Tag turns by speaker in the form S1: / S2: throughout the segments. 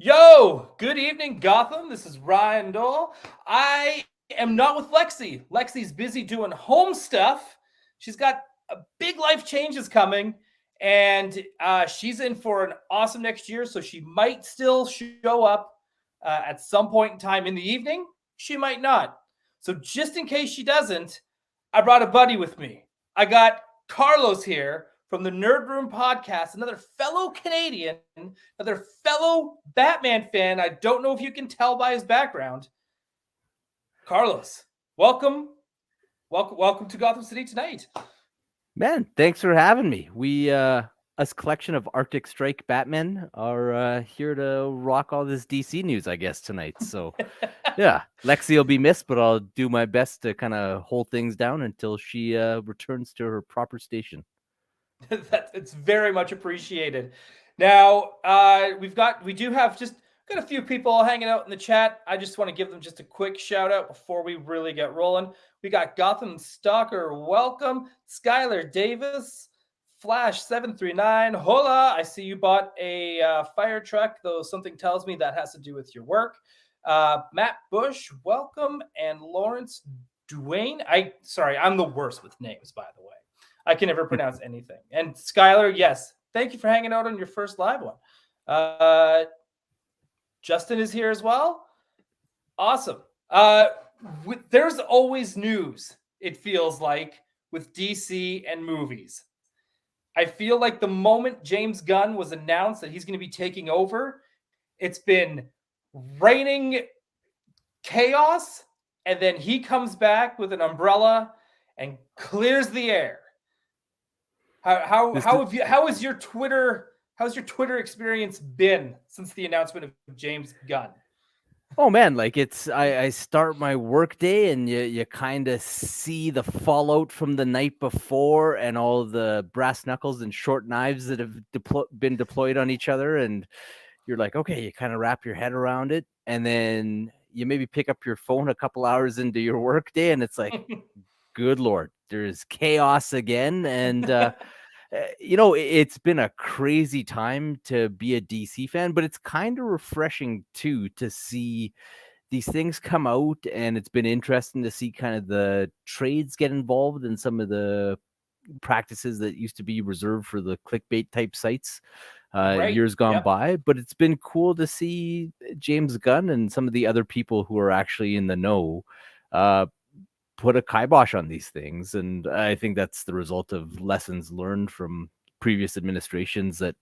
S1: Yo, good evening, Gotham. This is Ryan Dole. I am not with Lexi. Lexi's busy doing home stuff. She's got big life changes coming, and she's in for an awesome next year. So she might still show up at some point in time in the evening. She might not. So just in case she doesn't, I brought a buddy with me. I got Carlos here from the Nerd Room podcast, another fellow Canadian, another fellow Batman fan. I don't know if you can tell by his background. Carlos, welcome to Gotham City tonight.
S2: Man, thanks for having me. We, us collection of Arctic Strike Batmen, are here to rock all this DC news, I guess, tonight. So, yeah, Lexi will be missed, but I'll do my best to kind of hold things down until she returns to her proper station.
S1: It's very much appreciated. Now, we do have just got a few people hanging out in the chat. I just want to give them just a quick shout out before we really get rolling. We got Gotham Stalker, welcome. Skylar Davis, Flash 739, hola. I see you bought a fire truck, though something tells me that has to do with your work. Matt Bush, welcome. And Lawrence Duane. I'm the worst with names, by the way. I can never pronounce anything. And Skylar, yes, thank you for hanging out on your first live one. Justin is here as well. Awesome. There's always news, it feels like, with DC and movies. I feel like the moment James Gunn was announced that he's going to be taking over, it's been raining chaos, and then he comes back with an umbrella and clears the air. How's your Twitter experience been since the announcement of James Gunn?
S2: Oh man, like I start my work day and you kind of see the fallout from the night before and all the brass knuckles and short knives that have been deployed on each other, and you're like, okay, you kind of wrap your head around it, and then you maybe pick up your phone a couple hours into your work day and it's like, good Lord, there's chaos again. And it's been a crazy time to be a DC fan, but it's kind of refreshing too to see these things come out, and it's been interesting to see kind of the trades get involved in some of the practices that used to be reserved for the clickbait type sites years gone by. But it's been cool to see James Gunn and some of the other people who are actually in the know put a kibosh on these things. And I think that's the result of lessons learned from previous administrations, that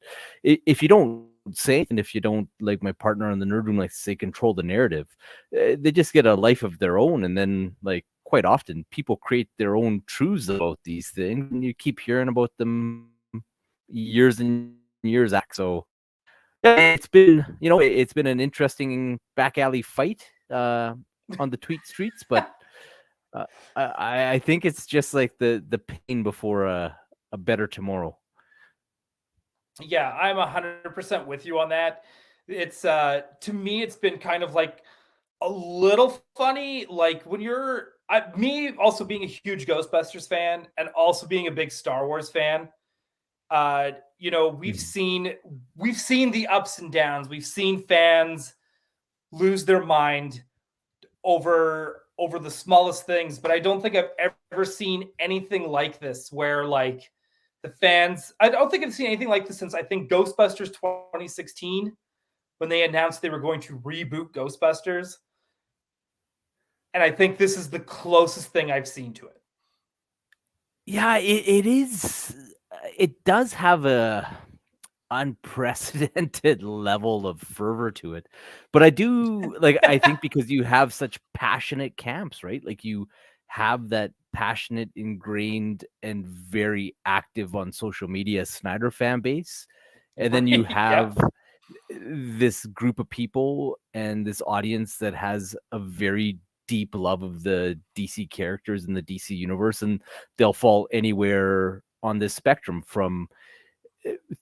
S2: if you don't say, and if you don't, like my partner on the Nerd Room likes to say, control the narrative, they just get a life of their own. And then, like, quite often people create their own truths about these things, and you keep hearing about them years and years back. So yeah, it's been an interesting back alley fight on the tweet streets, but I think it's just like the pain before a better tomorrow.
S1: Yeah, I'm 100% with you on that. It's to me, it's been kind of like a little funny, like when me also being a huge Ghostbusters fan and also being a big Star Wars fan. We've seen the ups and downs. We've seen fans lose their mind over the smallest things, but I don't think I've ever seen anything like this where, like, the fans, I don't think I've seen anything like this since, I think, Ghostbusters 2016, when they announced they were going to reboot Ghostbusters. And I think this is the closest thing I've seen to it.
S2: Yeah, it is. It does have a unprecedented level of fervor to it, but I think because you have such passionate camps, right? Like, you have that passionate, ingrained, and very active on social media Snyder fan base, and then you have this group of people and this audience that has a very deep love of the DC characters in the DC universe, and they'll fall anywhere on this spectrum, from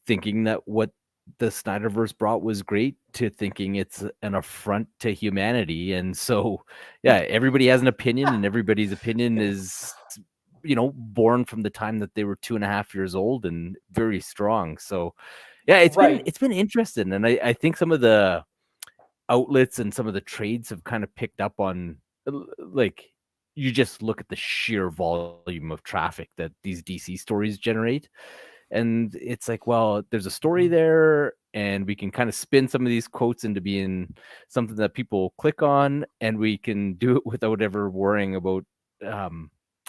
S2: thinking that what the Snyderverse brought was great to thinking it's an affront to humanity. And so, yeah, everybody has an opinion, and everybody's opinion is, born from the time that they were 2.5 years old and very strong. So, yeah, it's been interesting. And I think some of the outlets and some of the trades have kind of picked up on, like, you just look at the sheer volume of traffic that these DC stories generate. And it's like, well, there's a story there, and we can kind of spin some of these quotes into being something that people click on, and we can do it without ever worrying about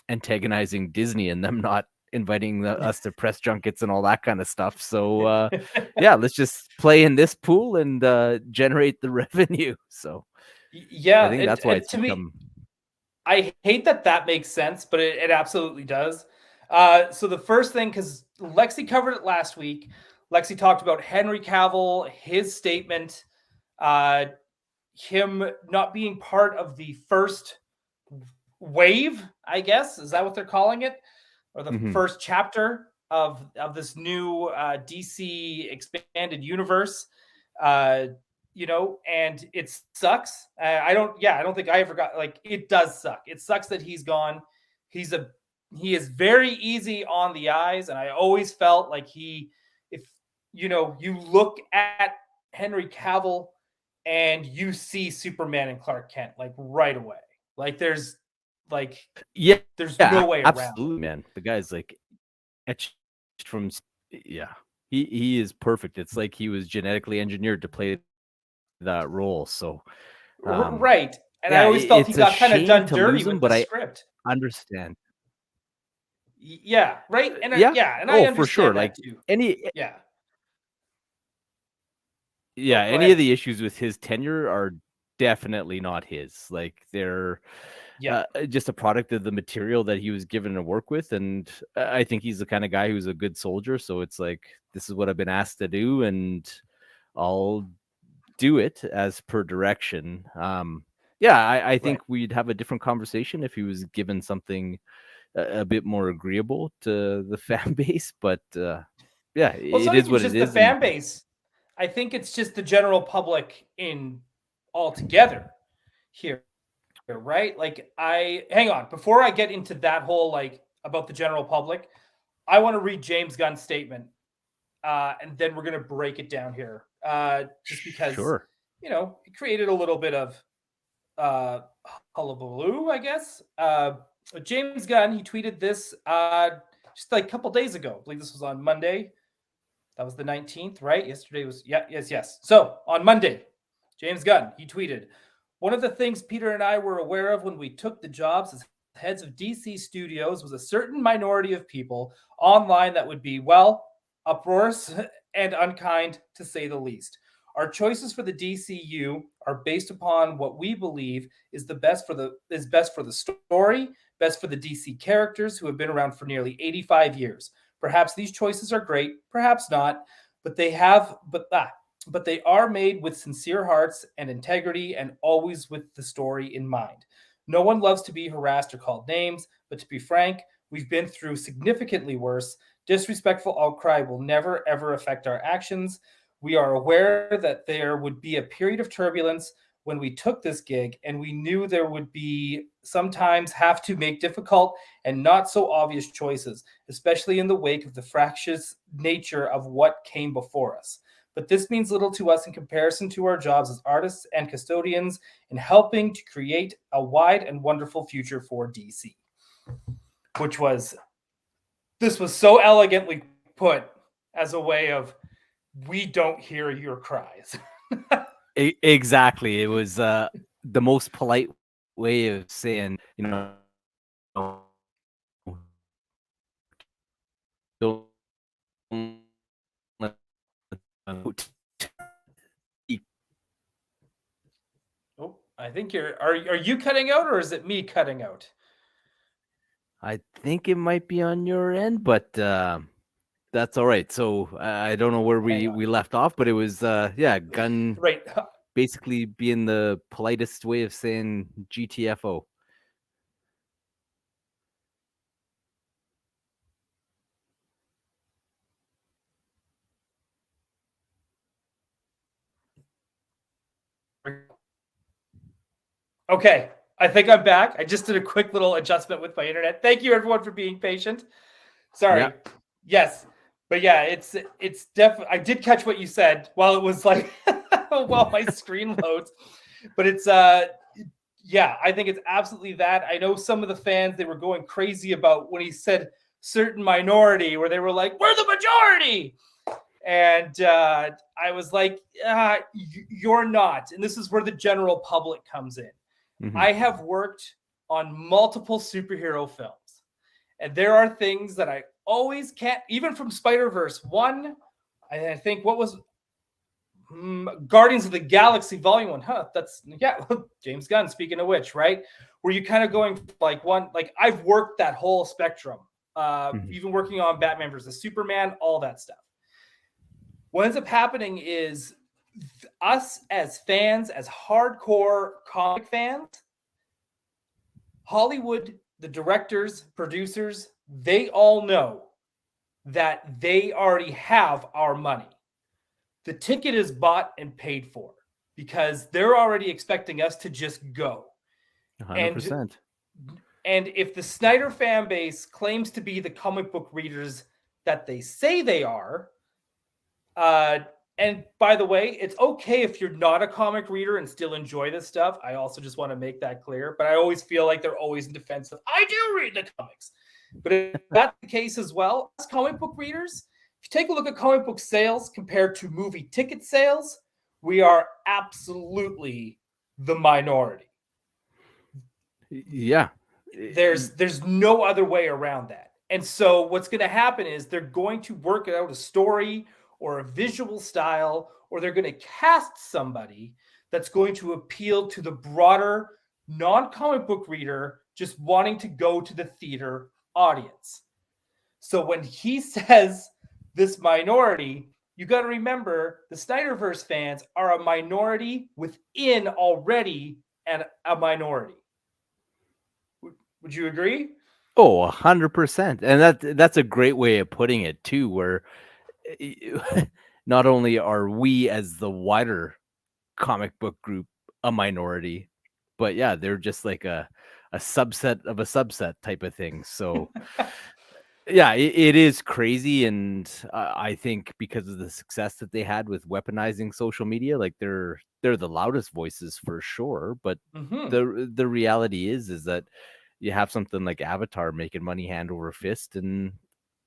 S2: antagonizing Disney and them not inviting us to press junkets and all that kind of stuff. So yeah, let's just play in this pool and generate the revenue. So
S1: Yeah,
S2: I think that's why it's
S1: to me,
S2: become.
S1: I hate that makes sense, but it absolutely does. So the first thing, because Lexi covered it last week, Lexi talked about Henry Cavill, his statement, him not being part of the first wave, I guess. Is that what they're calling it? Or the first chapter of this new DC expanded universe. And it sucks. I don't think I ever got, like, it does suck. It sucks that he's gone. He is very easy on the eyes, and I always felt like if you look at Henry Cavill and you see Superman and Clark Kent, like, right away. Like, there's no way around
S2: absolutely, man. The guy's like etched from, yeah. He is perfect. It's like he was genetically engineered to play that role. So
S1: right. And
S2: yeah,
S1: I always felt he
S2: it's a
S1: got kind of
S2: shame
S1: done
S2: to
S1: dirty
S2: lose him,
S1: with
S2: but
S1: the
S2: I
S1: script.
S2: understand.
S1: Yeah, right. And
S2: Yeah,
S1: and I understand
S2: for sure.
S1: that
S2: Like
S1: too.
S2: any
S1: Yeah. Go
S2: any
S1: ahead.
S2: of the issues with his tenure are definitely not his. Like they're just a product of the material that he was given to work with. And I think he's the kind of guy who's a good soldier. So it's like, this is what I've been asked to do, and I'll do it as per direction. I think we'd have a different conversation if he was given something a bit more agreeable to the fan base. But
S1: well,
S2: it is what it
S1: just the
S2: is.
S1: fan base. I think it's just the general public in altogether here, right? Like, hang on, before I get into that whole, like, about the general public, I want to read James Gunn's statement, and then we're going to break it down here, just because
S2: Sure.
S1: it created a little bit of hullabaloo, I guess. James Gunn, he tweeted this just like a couple days ago. I believe this was on Monday. That was the 19th, right? Yesterday was, yes. So on Monday, James Gunn, he tweeted, "One of the things Peter and I were aware of when we took the jobs as heads of DC Studios was a certain minority of people online that would be, well, uproarious and unkind, to say the least. Our choices for the DCU are based upon what we believe is best for the story, best for the DC characters who have been around for nearly 85 years. Perhaps these choices are great, perhaps not, but they are made with sincere hearts and integrity, and always with the story in mind. No one loves to be harassed or called names, but to be frank, we've been through significantly worse. Disrespectful outcry will never, ever affect our actions. We are aware that there would be a period of turbulence when we took this gig, and we knew there would be sometimes have to make difficult and not so obvious choices, especially in the wake of the fractious nature of what came before us. But this means little to us in comparison to our jobs as artists and custodians in helping to create a wide and wonderful future for DC." This was so elegantly put as a way of, we don't hear your cries.
S2: Exactly. It was the most polite way of saying, don't
S1: Oh, I think are you cutting out, or is it me cutting out?
S2: I think it might be on your end, but that's all right. So I don't know where we left off, but it was Gunn
S1: right.
S2: Basically being the politest way of saying GTFO.
S1: Okay, I think I'm back. I just did a quick little adjustment with my internet. Thank you, everyone, for being patient. Sorry.
S2: Yeah.
S1: Yes, but yeah, it's definitely. I did catch what you said. While it was like, while my screen loads. But it's yeah, I think it's absolutely that. I know some of the fans, they were going crazy about when he said certain minority, where they were like, we're the majority. And I was like, you're not. And this is where the general public comes in.
S2: Mhm.
S1: I have worked on multiple superhero films, and there are things that I always can't, even from Spider-Verse 1, I think, what was Guardians of the Galaxy Volume 1. That's, yeah, James Gunn, speaking of which, right? Where you kind of going like one, like I've worked that whole spectrum, even working on Batman versus Superman, all that stuff. What ends up happening is us as fans, as hardcore comic fans, Hollywood, the directors, producers, they all know that they already have our money. The ticket is bought and paid for because they're already expecting us to just go.
S2: 100%.
S1: And if the Snyder fan base claims to be the comic book readers that they say they are, and by the way, it's okay if you're not a comic reader and still enjoy this stuff. I also just want to make that clear. But I always feel like they're always in defense of, I do read the comics. But if that's the case as well, as comic book readers, if you take a look at comic book sales compared to movie ticket sales, we are absolutely the minority.
S2: Yeah.
S1: There's no other way around that. And so what's going to happen is they're going to work out a story or a visual style, or they're going to cast somebody that's going to appeal to the broader non-comic book reader just wanting to go to the theater audience. So when he says this minority, you got to remember the Snyderverse fans are a minority within already and a minority. Would you agree?
S2: Oh, 100%. And that's a great way of putting it too, where not only are we as the wider comic book group a minority, but yeah, they're just like a subset of a subset type of thing. So yeah, it is crazy. And I think because of the success that they had with weaponizing social media, like they're the loudest voices for sure. But the reality is that you have something like Avatar making money hand over fist, and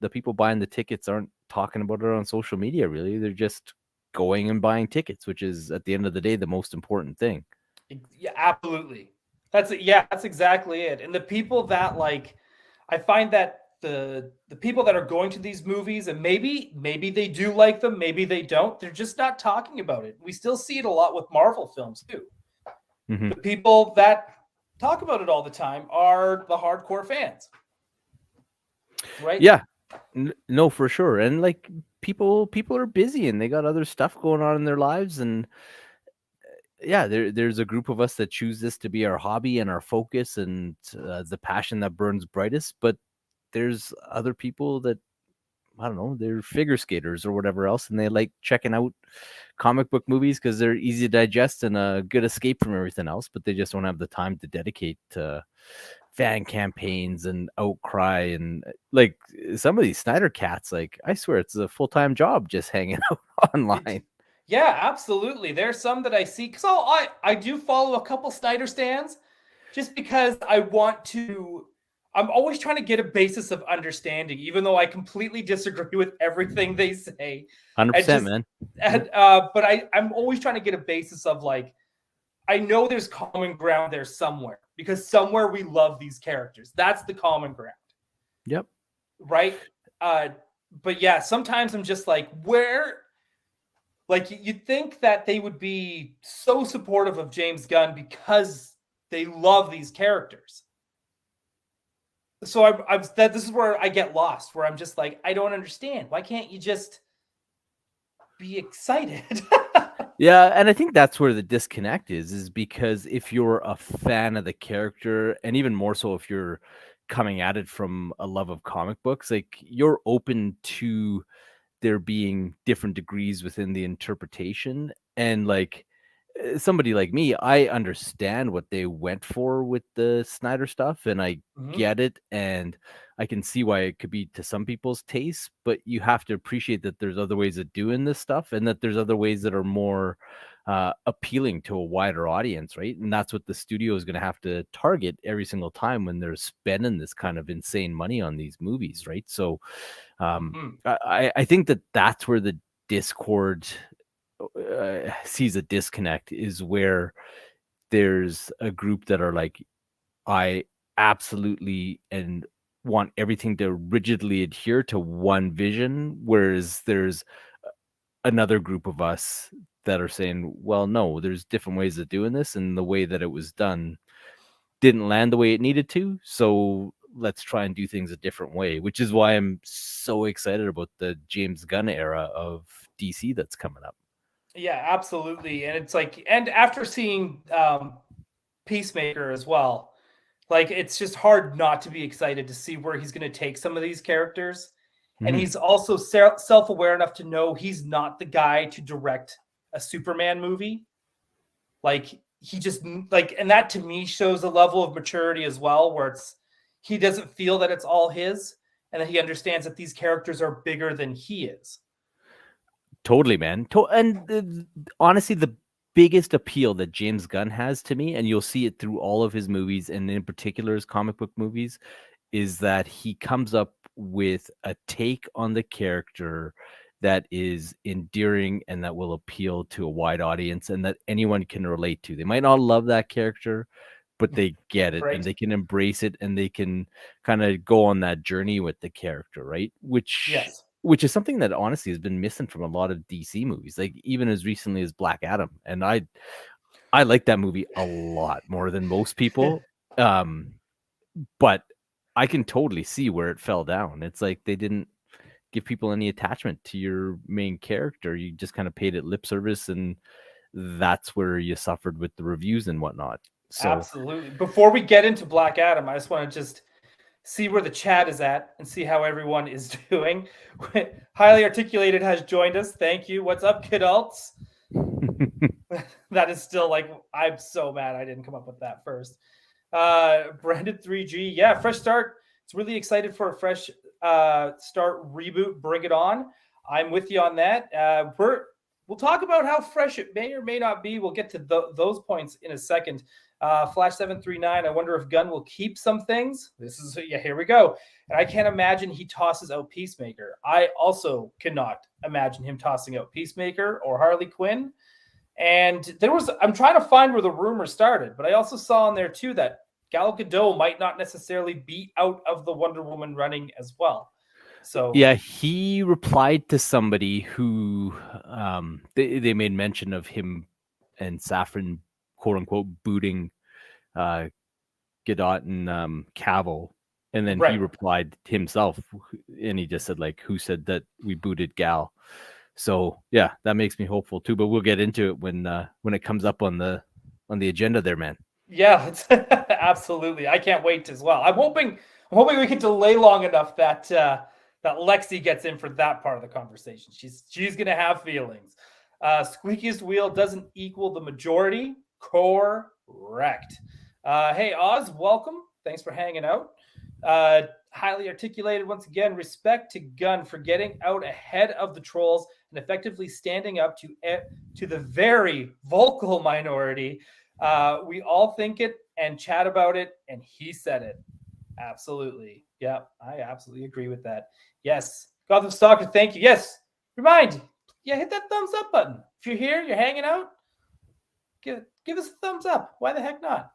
S2: the people buying the tickets aren't talking about it on social media, really. They're just going and buying tickets, which is at the end of the day the most important thing.
S1: Yeah, absolutely. That's exactly it. And the people that, like, I find that the people that are going to these movies, and maybe they do like them, maybe they don't, they're just not talking about it. We still see it a lot with Marvel films too. The people that talk about it all the time are the hardcore fans, right?
S2: Yeah, no, for sure. And like people are busy and they got other stuff going on in their lives, and yeah, there's a group of us that choose this to be our hobby and our focus and the passion that burns brightest. But there's other people that, I don't know, they're figure skaters or whatever else, and they like checking out comic book movies because they're easy to digest and a good escape from everything else, but they just don't have the time to dedicate to fan campaigns and outcry. And like some of these Snyder cats, like I swear it's a full-time job just hanging out online.
S1: Yeah, absolutely. There's some that I see, because I do follow a couple Snyder stands just because I'm always trying to get a basis of understanding, even though I completely disagree with everything they say.
S2: 100%, man.
S1: But I'm always trying to get a basis of, like, I know there's common ground there somewhere, because somewhere we love these characters. That's the common ground.
S2: Yep.
S1: Right? But yeah, sometimes I'm just like, where... Like, you'd think that they would be so supportive of James Gunn because they love these characters. So this is where I get lost, where I'm just like, I don't understand. Why can't you just be excited?
S2: Yeah, and I think that's where the disconnect is because if you're a fan of the character, and even more so if you're coming at it from a love of comic books, like you're open to there being different degrees within the interpretation. And like somebody like me, I understand what they went for with the Snyder stuff, and I
S1: Mhm.
S2: get it, and I can see why it could be to some people's taste. But you have to appreciate that there's other ways of doing this stuff, and that there's other ways that are more appealing to a wider audience, right? And that's what the studio is going to have to target every single time when they're spending this kind of insane money on these movies, right? So
S1: Mhm.
S2: I think that that's where the discord sees a disconnect, is where there's a group that are like, I absolutely and want everything to rigidly adhere to one vision, whereas there's another group of us that are saying, well, no, there's different ways of doing this, and the way that it was done didn't land the way it needed to, so let's try and do things a different way, which is why I'm so excited about the James Gunn era of DC that's coming up.
S1: Yeah, absolutely. And it's like, and after seeing Peacemaker as well, like it's just hard not to be excited to see where he's going to take some of these characters. And
S2: Mhm.
S1: he's also self-aware enough to know he's not the guy to direct a Superman movie. Like he just like, and that to me shows a level of maturity as well, where it's he doesn't feel that it's all his, and that he understands that these characters are bigger than he is.
S2: Totally, man. And honestly, the biggest appeal that James Gunn has to me, and you'll see it through all of his movies, and in particular his comic book movies, is that he comes up with a take on the character that is endearing and that will appeal to a wide audience and that anyone can relate to. They might not love that character, but they get it and
S1: Right?
S2: they can embrace it and they can kind of go on that journey with the character, right?
S1: Yes.
S2: Which is something that honestly has been missing from a lot of DC movies, like even as recently as Black Adam. And I like that movie a lot more than most people. Um, but I can totally see where it fell down. It's like they didn't give people any attachment to your main character. You just kind of paid it lip service, and that's where you suffered with the reviews and whatnot. So
S1: Absolutely. Before we get into Black Adam, I just want to just see where the chat is at and see how everyone is doing. Highly Articulated has joined us. Thank you. What's up, kidults? That is still like, I'm so mad I didn't come up with that first. Brandon 3G, yeah, fresh start. It's really excited for a fresh start reboot. Bring it on. I'm with you on that. We'll talk about how fresh it may or may not be. We'll get to those points in a second. Flash 739. I wonder if Gunn will keep some things. This is, yeah, here we go. And I can't imagine he tosses out Peacemaker. I also cannot imagine him tossing out Peacemaker or Harley Quinn. And I'm trying to find where the rumor started, but I also saw in there too that Gal Gadot might not necessarily be out of the Wonder Woman running as well. So
S2: yeah, he replied to somebody who they made mention of him and Saffron, quote unquote, booting Gadot and Cavill, and then he
S1: right.
S2: replied himself, and he just said like, "Who said that we booted Gal?" So yeah, that makes me hopeful too. But we'll get into it when it comes up on the agenda there, man.
S1: Yeah, it's, absolutely. I can't wait as well. I'm hoping we can delay long enough that that Lexi gets in for that part of the conversation. She's gonna have feelings. Squeakiest wheel doesn't equal the majority. Correct. Hey Oz, welcome. Thanks for hanging out. Highly articulated once again. Respect to Gunn for getting out ahead of the trolls and effectively standing up to the very vocal minority. We all think it and chat about it, and he said it. Absolutely. Yeah, I absolutely agree with that. Yes. Gotham Stalker, thank you. Yes. Remind. Yeah, hit that thumbs up button. If you're here, you're hanging out, give us a thumbs up. Why the heck not?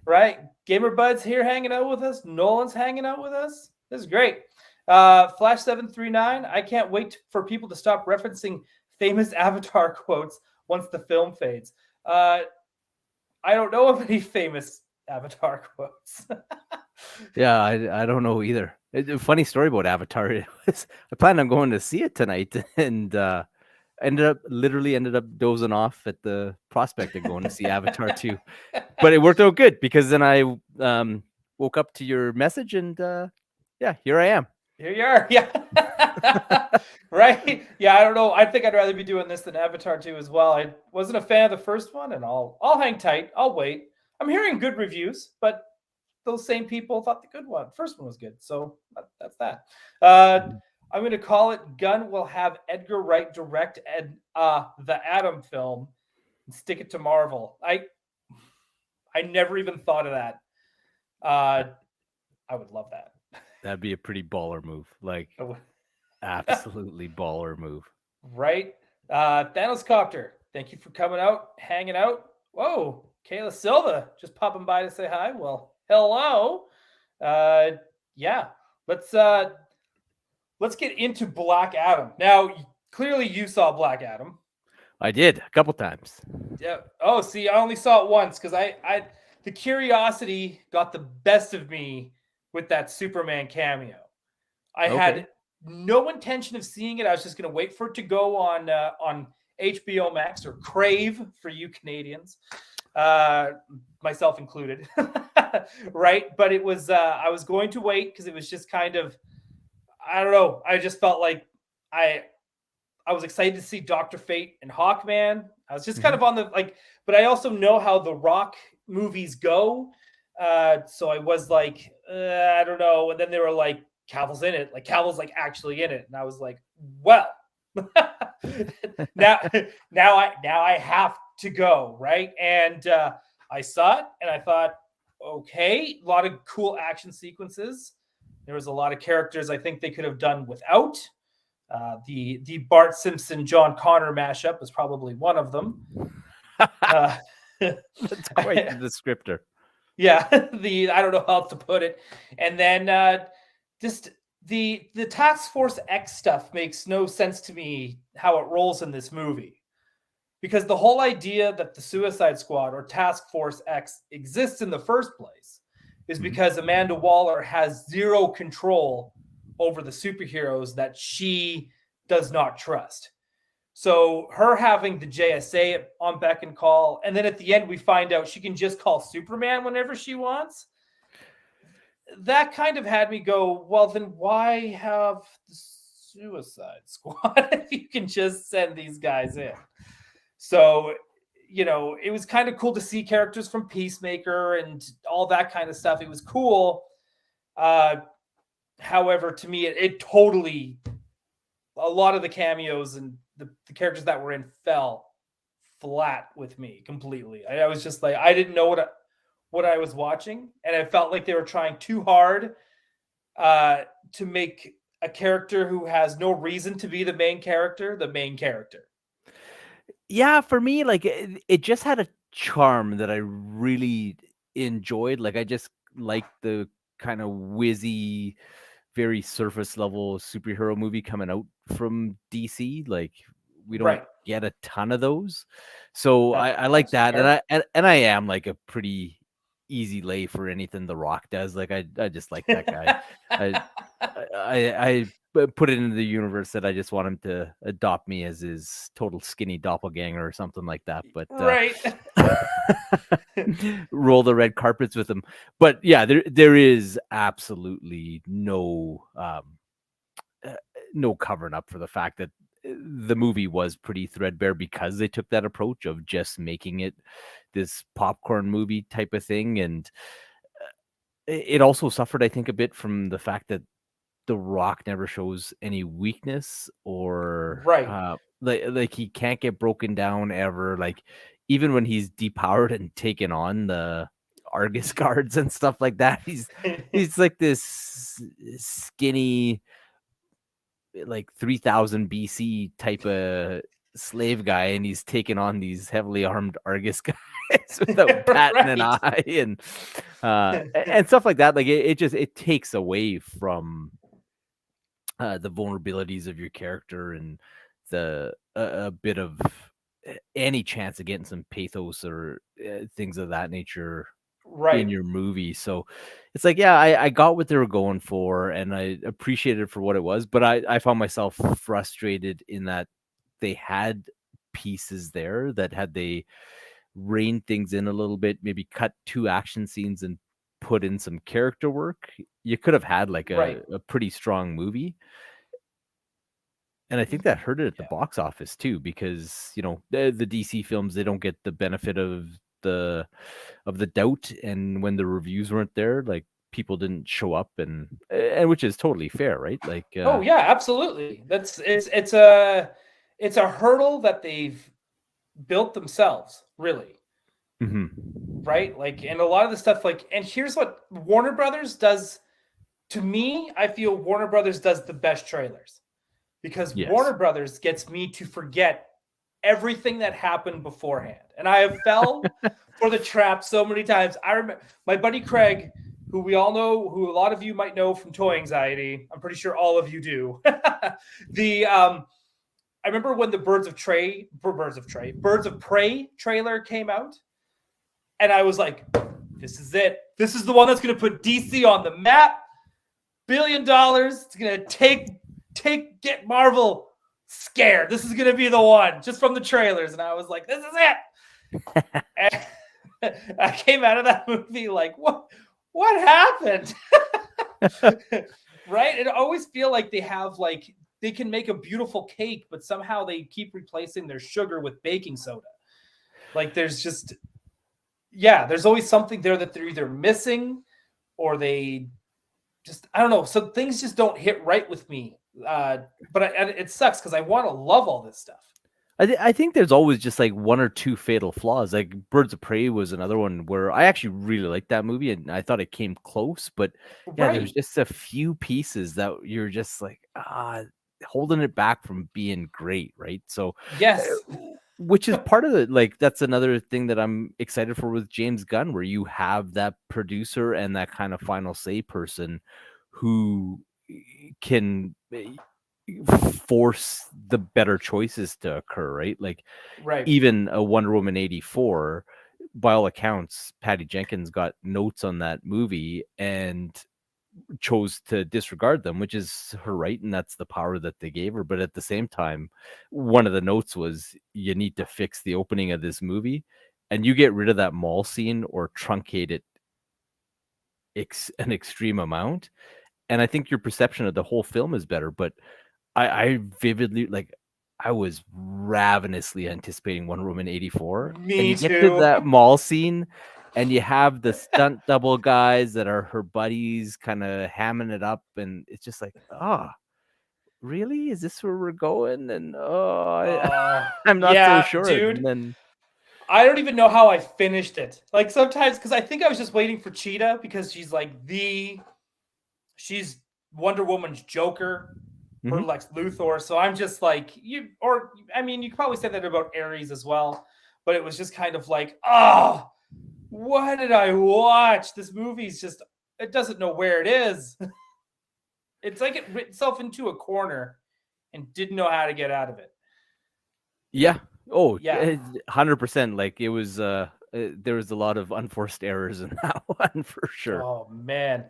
S1: Right? Gamer Bud's here hanging out with us. Nolan's hanging out with us. This is great. Flash 739. I can't wait for people to stop referencing famous Avatar quotes once the film fades. I don't know of any famous Avatar quotes.
S2: Yeah, I don't know either. A funny story about Avatar. I planned on going to see it tonight, and ended up dozing off at the prospect of going to see Avatar 2. But it worked out good because then I woke up to your message, and yeah, here I am.
S1: Here you are. Yeah. Right? Yeah, I don't know. I think I'd rather be doing this than Avatar 2 as well. I wasn't a fan of the first one, and I'll hang tight. I'll wait. I'm hearing good reviews, but those same people thought the first one was good. So that's that. I'm going to call it Gunn will have Edgar Wright direct the Atom film and stick it to Marvel. I never even thought of that. I would love that.
S2: That'd be a pretty baller move. Like, absolutely baller move.
S1: Right? Thanos Copter, thank you for coming out, hanging out. Whoa, Kayla Silva just popping by to say hi. Well, hello. Yeah, let's get into Black Adam. Now, clearly you saw Black Adam.
S2: I did a couple times.
S1: Yeah. Oh, see, I only saw it once because I the curiosity got the best of me with that Superman cameo. I had no intention of seeing it. I was just going to wait for it to go on HBO Max or Crave for you Canadians, myself included, right? But it was I was going to wait because it was just kind of, I don't know. I just felt like I was excited to see Dr. Fate and Hawkman. I was just kind of on the but I also know how the Rock movies go. So I was like, I don't know. And then they were like, Cavill's in it. Like Cavill's like actually in it. And I was like, well, now I have to go. Right. And I saw it and I thought, okay, a lot of cool action sequences. There was a lot of characters I think they could have done without. The Bart Simpson John Connor mashup was probably one of them.
S2: That's quite the descriptor.
S1: Yeah, I don't know how else to put it. And then just the Task Force X stuff makes no sense to me how it rolls in this movie. Because the whole idea that the Suicide Squad or Task Force X exists in the first place is because Amanda Waller has zero control over the superheroes that she does not trust. So her having the JSA on beck and call, and then at the end we find out she can just call Superman whenever she wants. That kind of had me go, well, then why have the Suicide Squad if you can just send these guys in? So, it was kind of cool to see characters from Peacemaker and all that kind of stuff. It was cool. However, to me, it totally, a lot of the cameos and the characters that were in fell flat with me completely. I was just like, I didn't know what I was watching, and I felt like they were trying too hard to make a character who has no reason to be the main character.
S2: Yeah, for me, like it just had a charm that I really enjoyed. Like I just like the kind of whizzy, very surface level superhero movie coming out from DC. Like we don't get a ton of those, so I like that, and I am like a pretty easy lay for anything The Rock does. Like I just like that guy. I put it into the universe that I just want him to adopt me as his total skinny doppelganger or something like that. But roll the red carpets with him. But yeah, there is absolutely no covering up for the fact that the movie was pretty threadbare because they took that approach of just making it this popcorn movie type of thing. And it also suffered, I think, a bit from the fact that The Rock never shows any weakness or like he can't get broken down ever. Like even when he's depowered and taken on the Argus guards and stuff like that, he's like this skinny, like 3000 BC type of slave guy, and he's taken on these heavily armed Argus guys without batting an eye and stuff like that. Like it takes away from the vulnerabilities of your character and the a bit of any chance of getting some pathos or things of that nature in your movie. So it's like, yeah, I got what they were going for and I appreciated it for what it was, but I found myself frustrated in that they had pieces there that had they reined things in a little bit, maybe cut 2 action scenes and put in some character work, you could have had like
S1: Right.
S2: a pretty strong movie. And I think that hurt it at the
S1: Yeah.
S2: box office too, because the DC films, they don't get the benefit the of the doubt, and when the reviews weren't there, like people didn't show up, and which is totally fair, right? Like
S1: Oh yeah, absolutely. It's a hurdle that they've built themselves, really.
S2: mhm.
S1: Right? Like, and a lot of the stuff, like, and here's what Warner Brothers does. To me, I feel Warner Brothers does the best trailers, because
S2: Yes.
S1: Warner Brothers gets me to forget everything that happened beforehand. And I have fell for the trap so many times. I remember my buddy Craig, who we all know, who a lot of you might know from Toy Anxiety. I'm pretty sure all of you do. I remember when the Birds of Prey trailer came out, and I was like, this is it. This is the one that's going to put DC on the map. $1 billion. It's going to get Marvel scared. This is going to be the one, just from the trailers. And I was like, this is it. And I came out of that movie like, what happened? Right? And I always feel like they can make a beautiful cake, but somehow they keep replacing their sugar with baking soda. Like, there's always something there that they're either missing, or they just, I don't know. So things just don't hit right with me. But it sucks because I want to love all this stuff.
S2: I think there's always just like one or two fatal flaws. Like Birds of Prey was another one where I actually really liked that movie, and I thought it came close, but yeah, there's just a few pieces that you're just like holding it back from being great, right? So
S1: yes,
S2: which is part of it. Like that's another thing that I'm excited for with James Gunn, where you have that producer and that kind of final say person who can force the better choices to occur, right? Like even a Wonder Woman 84, by all accounts, Patty Jenkins got notes on that movie and chose to disregard them, which is her right, and that's the power that they gave her. But at the same time, one of the notes was, you need to fix the opening of this movie, and you get rid of that mall scene or truncate it an extreme amount, and I think your perception of the whole film is better. But I vividly, like, I was ravenously anticipating Wonder Woman 84.
S1: Me
S2: and you
S1: too.
S2: get to that mall scene, and you have the stunt double guys that are her buddies kind of hamming it up, and it's just like, really? Is this where we're going? And I'm not so sure.
S1: Dude.
S2: And then
S1: I don't even know how I finished it. Like, sometimes, because I think I was just waiting for Cheetah, because she's like she's Wonder Woman's Joker, her Lex Luthor. So I'm just like, you could probably say that about Ares as well. But it was just kind of like, what did I watch? This movie's just, it doesn't know where it is. It's like it writ itself into a corner and didn't know how to get out of it.
S2: Yeah. Oh, yeah. 100%. Like, it was, there was a lot of unforced errors in that one for sure.
S1: Oh, man.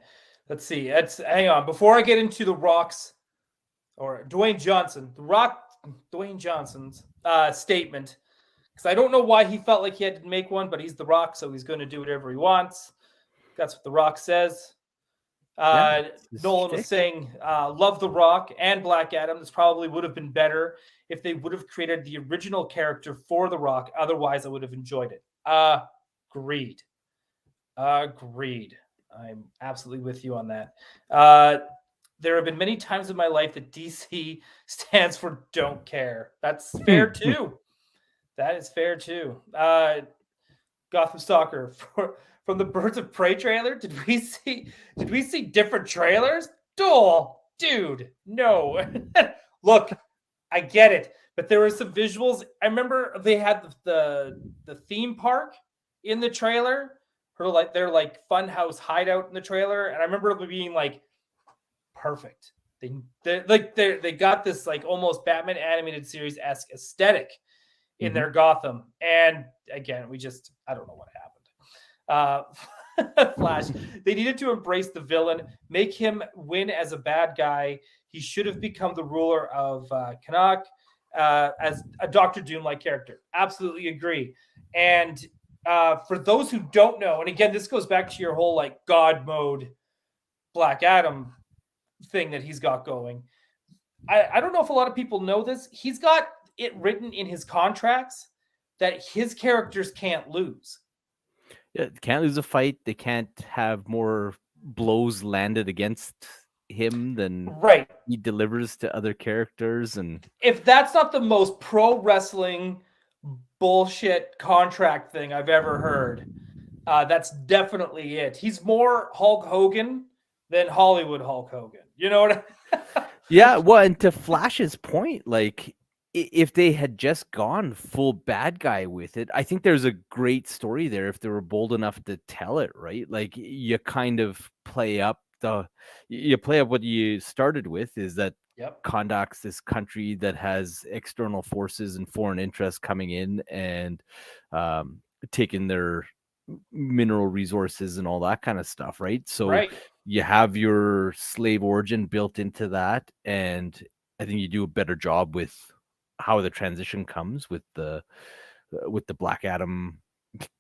S1: Let's see. Hang on. Before I get into The Rock's, or Dwayne Johnson's statement, because I don't know why he felt like he had to make one, but he's The Rock, so he's going to do whatever he wants. That's what The Rock says. Nolan was saying, love The Rock and Black Adam. This probably would have been better if they would have created the original character for The Rock. Otherwise, I would have enjoyed it. Agreed. I'm absolutely with you on that. There have been many times in my life that DC stands for don't care. That's fair too. That is fair too. Gotham Stalker, from the Birds of Prey trailer, did we see different trailers? Dude, no. Look, I get it, but there were some visuals. I remember they had the theme park in the trailer, their like funhouse hideout in the trailer, and I remember it being like perfect. They got this like almost Batman animated series-esque aesthetic in their Gotham, and again, I don't know what happened. Flash, they needed to embrace the villain, make him win as a bad guy. He should have become the ruler of Canuck as a Doctor Doom-like character. Absolutely agree. And For those who don't know, and again, this goes back to your whole like God mode Black Adam thing that he's got going. I don't know if a lot of people know this. He's got it written in his contracts that his characters can't lose.
S2: Yeah, they can't lose a fight. They can't have more blows landed against him than
S1: Right.
S2: he delivers to other characters. And
S1: If that's not the most pro wrestling bullshit contract thing I've ever heard, that's definitely it. He's more Hulk Hogan than Hollywood Hulk Hogan. You know what
S2: yeah, well, and to Flash's point, like if they had just gone full bad guy with it, I think there's a great story there if they were bold enough to tell it, right? Like you kind of play up what you started with, is that
S1: Yep.
S2: Kondak's this country that has external forces and foreign interests coming in and taking their mineral resources and all that kind of stuff, right? So
S1: Right.
S2: you have your slave origin built into that, and I think you do a better job with how the transition comes with the Black Adam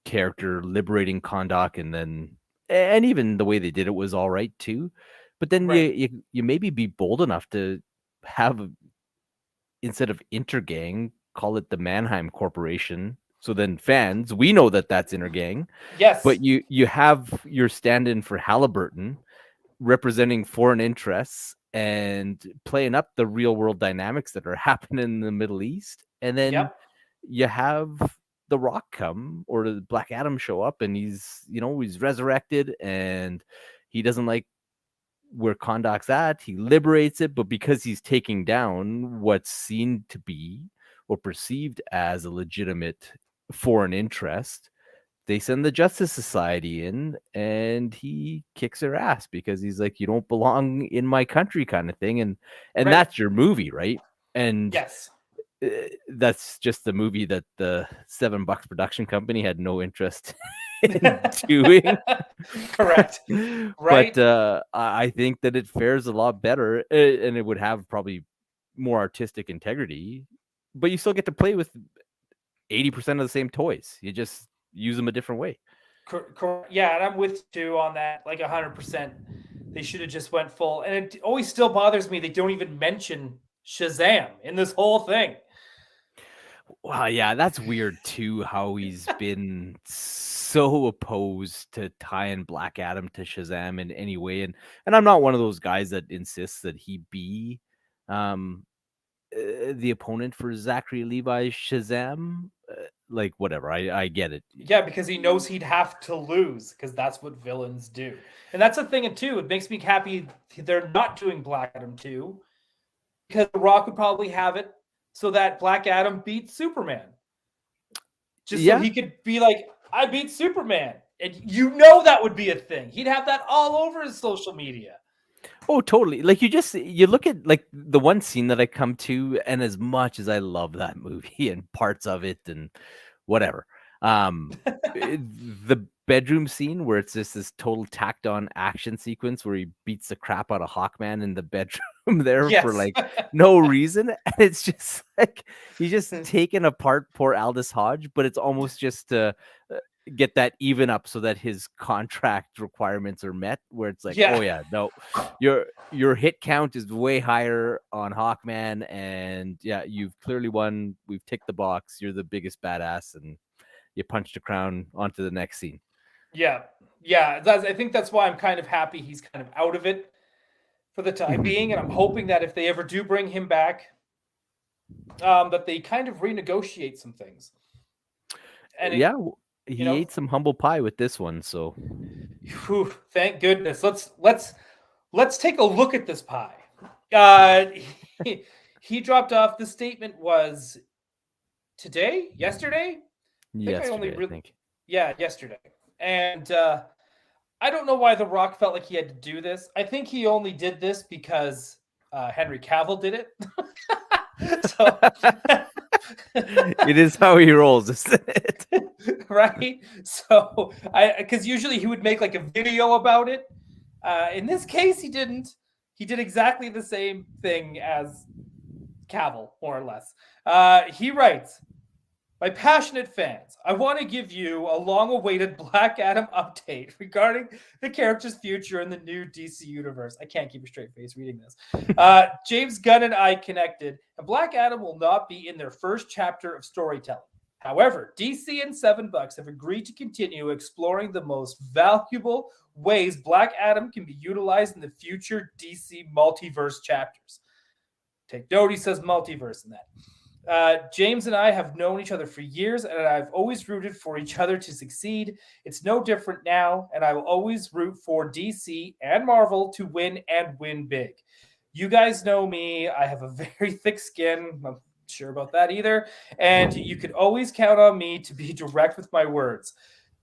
S2: character liberating Kondak, and even the way they did it was all right too. But then
S1: Right.
S2: you maybe be bold enough to have, instead of Intergang, call it the Mannheim Corporation. So then fans, we know that that's Intergang,
S1: Yes.
S2: but you have your stand-in for Halliburton representing foreign interests and playing up the real world dynamics that are happening in the Middle East. And then
S1: Yep.
S2: you have the Rock come, or the Black Adam show up, and he's resurrected, and he doesn't like where Kondak's at. He liberates it, but because he's taking down what's seen to be or perceived as a legitimate foreign interest, they send the Justice Society in, and he kicks their ass because he's like, you don't belong in my country, kind of thing. And
S1: Right.
S2: that's your movie, right? And
S1: Yes.
S2: that's just the movie that the $7 production company had no interest in doing.
S1: Correct. Right.
S2: But I think that it fares a lot better, and it would have probably more artistic integrity, but you still get to play with 80% of the same toys. You just use them a different way.
S1: Yeah, and I'm with you on that, like 100%. They should have just went full. And it always still bothers me they don't even mention Shazam in this whole thing.
S2: Wow, yeah, that's weird too, how he's been so opposed to tying Black Adam to Shazam in any way. And I'm not one of those guys that insists that he be the opponent for Zachary Levi's Shazam. Like, whatever, I get it.
S1: Yeah, because he knows he'd have to lose, because that's what villains do. And that's the thing, too. It makes me happy they're not doing Black Adam 2, because The Rock would probably have it so that Black Adam beats Superman. Just so he could be like, I beat Superman. And that would be a thing. He'd have that all over his social media.
S2: Oh, totally. Like you look at like the one scene that I come to, and as much as I love that movie and parts of it and whatever, the bedroom scene where it's just this total tacked on action sequence where he beats the crap out of Hawkman in the bedroom there for like no reason. And it's just like he's just taking apart poor Aldous Hodge, but it's almost just to get that even up so that his contract requirements are met, where it's like, oh yeah, no, your hit count is way higher on Hawkman, and yeah, you've clearly won. We've ticked the box. You're the biggest badass, and you punch the crown onto the next scene.
S1: Yeah. I think that's why I'm kind of happy he's kind of out of it for the time being, and I'm hoping that if they ever do bring him back, that they kind of renegotiate some things.
S2: And he ate some humble pie with this one, so
S1: thank goodness. Let's take a look at this pie. He dropped off. The statement was yesterday.
S2: Yesterday, I think.
S1: Yeah, yesterday. And I don't know why The Rock felt like he had to do this. I think he only did this because Henry Cavill did it. So
S2: it is how he rolls, isn't it?
S1: Right? So because usually he would make like a video about it. In this case, he didn't. He did exactly the same thing as Cavill, more or less. He writes, My passionate fans, I want to give you a long-awaited Black Adam update regarding the character's future in the new DC universe. I can't keep a straight face reading this. James Gunn and I connected, and Black Adam will not be in their first chapter of storytelling. However, DC and $7 have agreed to continue exploring the most valuable ways Black Adam can be utilized in the future DC multiverse chapters. Take note, he says multiverse in that. James and I have known each other for years, and I've always rooted for each other to succeed. It's no different now, and I will always root for DC and Marvel to win and win big. You guys know me. I have a very thick skin. I'm not sure about that either. And you can always count on me to be direct with my words.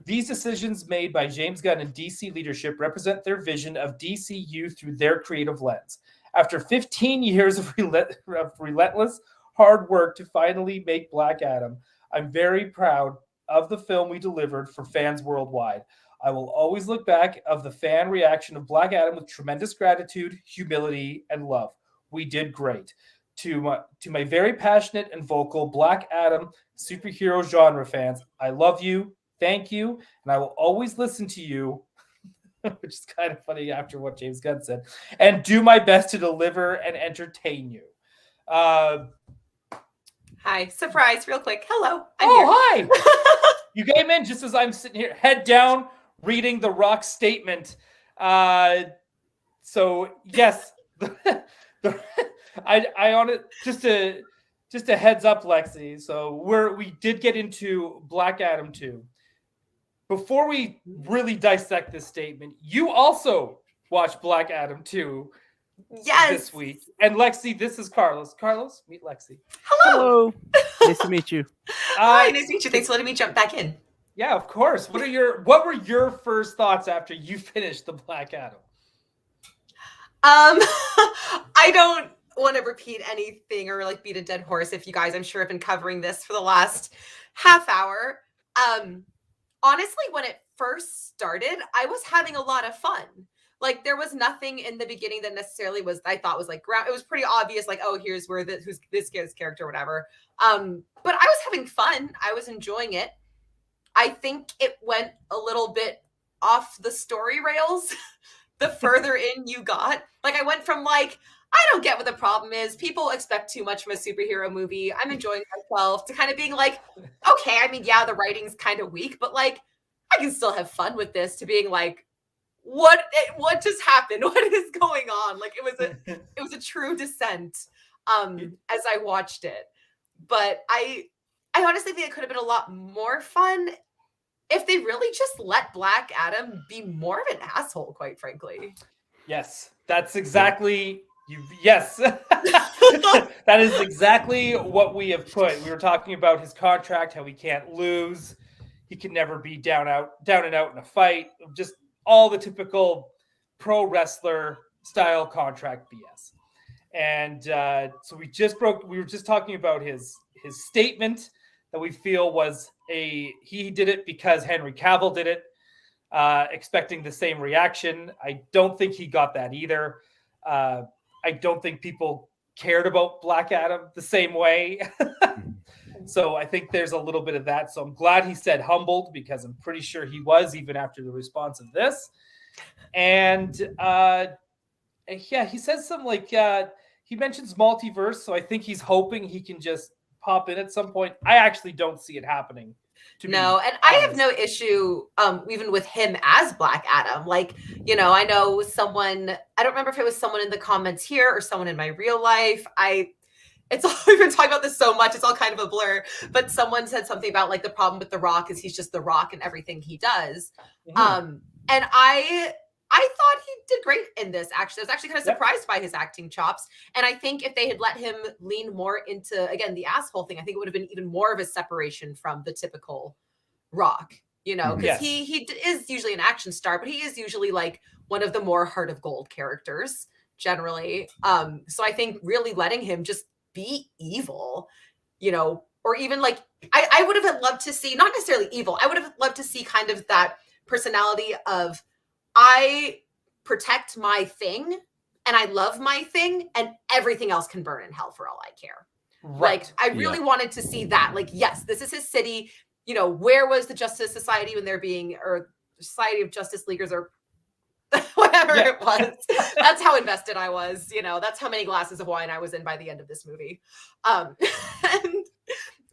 S1: These decisions made by James Gunn and DC leadership represent their vision of DCU through their creative lens. After 15 years of relentless hard work to finally make Black Adam, I'm very proud of the film we delivered for fans worldwide. I will always look back of the fan reaction of Black Adam with tremendous gratitude, humility, and love. We did great. To my very passionate and vocal Black Adam superhero genre fans, I love you, thank you, and I will always listen to you, which is kind of funny after what James Gunn said, and do my best to deliver and entertain you.
S3: Hi, surprise, real quick. Hello.
S1: Hi. You came in just as I'm sitting here, head down, reading the Rock statement. So yes, I on it just a heads up, Lexi. So we did get into Black Adam 2. Before we really dissect this statement, you also watched Black Adam 2.
S3: Yes.
S1: This week. And Lexi, this is Carlos. Carlos, meet Lexi.
S3: Hello.
S2: Nice to meet you.
S3: Hi, nice to meet you. Thanks for letting me jump back in.
S1: Yeah, of course. What were your first thoughts after you finished the Black Adam?
S3: I don't want to repeat anything or like beat a dead horse. If you guys, I'm sure, have been covering this for the last half hour. Honestly, when it first started, I was having a lot of fun. Like, there was nothing in the beginning that necessarily I thought was like ground. It was pretty obvious, like, oh, here's where who's this guy's character, whatever. But I was having fun. I was enjoying it. I think it went a little bit off the story rails the further in you got. Like, I went from like, I don't get what the problem is. People expect too much from a superhero movie. I'm enjoying myself, to kind of being like, okay, I mean, yeah, the writing's kind of weak, but like, I can still have fun with this, to being like, what just happened? What is going on? Like, it was a true descent as I watched it. But I honestly think it could have been a lot more fun if they really just let Black Adam be more of an asshole, quite frankly.
S1: Yes, that's exactly yes. That is exactly what we have put. We were talking about his contract, how he can't lose. He can never be down and out in a fight. Just all the typical pro wrestler style contract BS. And so we were just talking about his statement that we feel was he did it because Henry Cavill did it, expecting the same reaction. I don't think he got that either. I don't think people cared about Black Adam the same way. So I think there's a little bit of that. So I'm glad he said humbled, because I'm pretty sure he was, even after the response of this. And yeah, he says something like, he mentions multiverse. So I think he's hoping he can just pop in at some point. I actually don't see it happening.
S3: No, and I have no issue even with him as Black Adam. Like, you know, I know someone, I don't remember if it was someone in the comments here or someone in my real life. It's all, we've been talking about this so much, it's all kind of a blur, but someone said something about like the problem with The Rock is he's just The Rock in everything he does. Mm-hmm. And I thought he did great in this, actually. I was actually kind of surprised by his acting chops. And I think if they had let him lean more into, again, the asshole thing, I think it would have been even more of a separation from the typical Rock, you know, because he is usually an action star, but he is usually like one of the more heart of gold characters generally. So I think really letting him just be evil, you know, or even like, I would have loved to see, not necessarily evil, I would have loved to see kind of that personality of, I protect my thing and I love my thing and everything else can burn in hell for all I care.
S1: Right.
S3: Like, I really wanted to see that. Like, yes, this is his city. You know, where was the Justice Society when they're being, or Society of Justice Leaguers, or whatever it was. That's how invested I was. You know, that's how many glasses of wine I was in by the end of this movie. And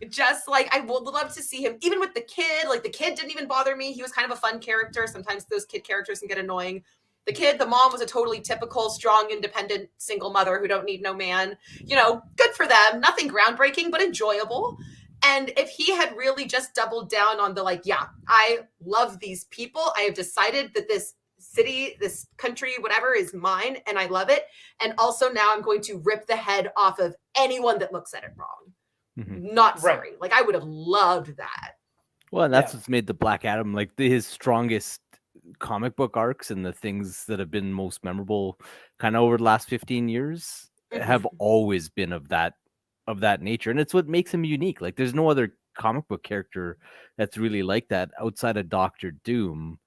S3: just like, I would love to see him, even with the kid. Like, the kid didn't even bother me. He was kind of a fun character. Sometimes those kid characters can get annoying. The mom was a totally typical, strong, independent, single mother who don't need no man. You know, good for them. Nothing groundbreaking, but enjoyable. And if he had really just doubled down on the, like, yeah, I love these people. I have decided that this city, this country, whatever, is mine, and I love it. And also now I'm going to rip the head off of anyone that looks at it wrong. Not sorry. Like, I would have loved that.
S2: Well, and that's what's made the Black Adam like his strongest comic book arcs, and the things that have been most memorable kind of over the last 15 years have always been of that nature. And it's what makes him unique. Like, there's no other comic book character that's really like that outside of Doctor Doom.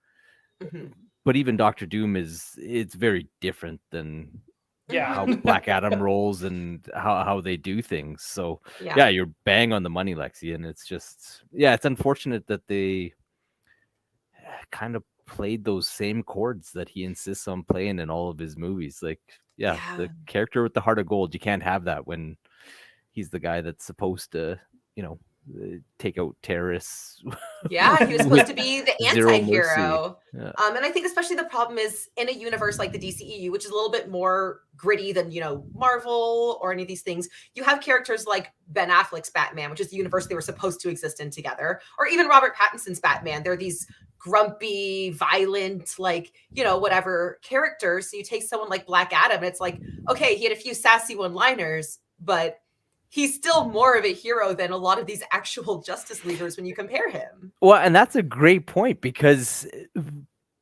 S2: But even Doctor Doom it's very different than how Black Adam rolls and how they do things. So you're bang on the money, Lexi. And it's just, it's unfortunate that they kind of played those same chords that he insists on playing in all of his movies. Like, the character with the heart of gold, you can't have that when he's the guy that's supposed to, you know, take out terrorists.
S3: He was supposed to be the anti-hero. And I think especially the problem is in a universe like the DCEU, which is a little bit more gritty than, you know, Marvel or any of these things. You have characters like Ben Affleck's Batman, which is the universe they were supposed to exist in together, or even Robert Pattinson's Batman. They're these grumpy, violent, like, you know, whatever characters. So you take someone like Black Adam, and it's like, okay, he had a few sassy one-liners, but he's still more of a hero than a lot of these actual Justice Leaguers when you compare him.
S2: Well, and that's a great point, because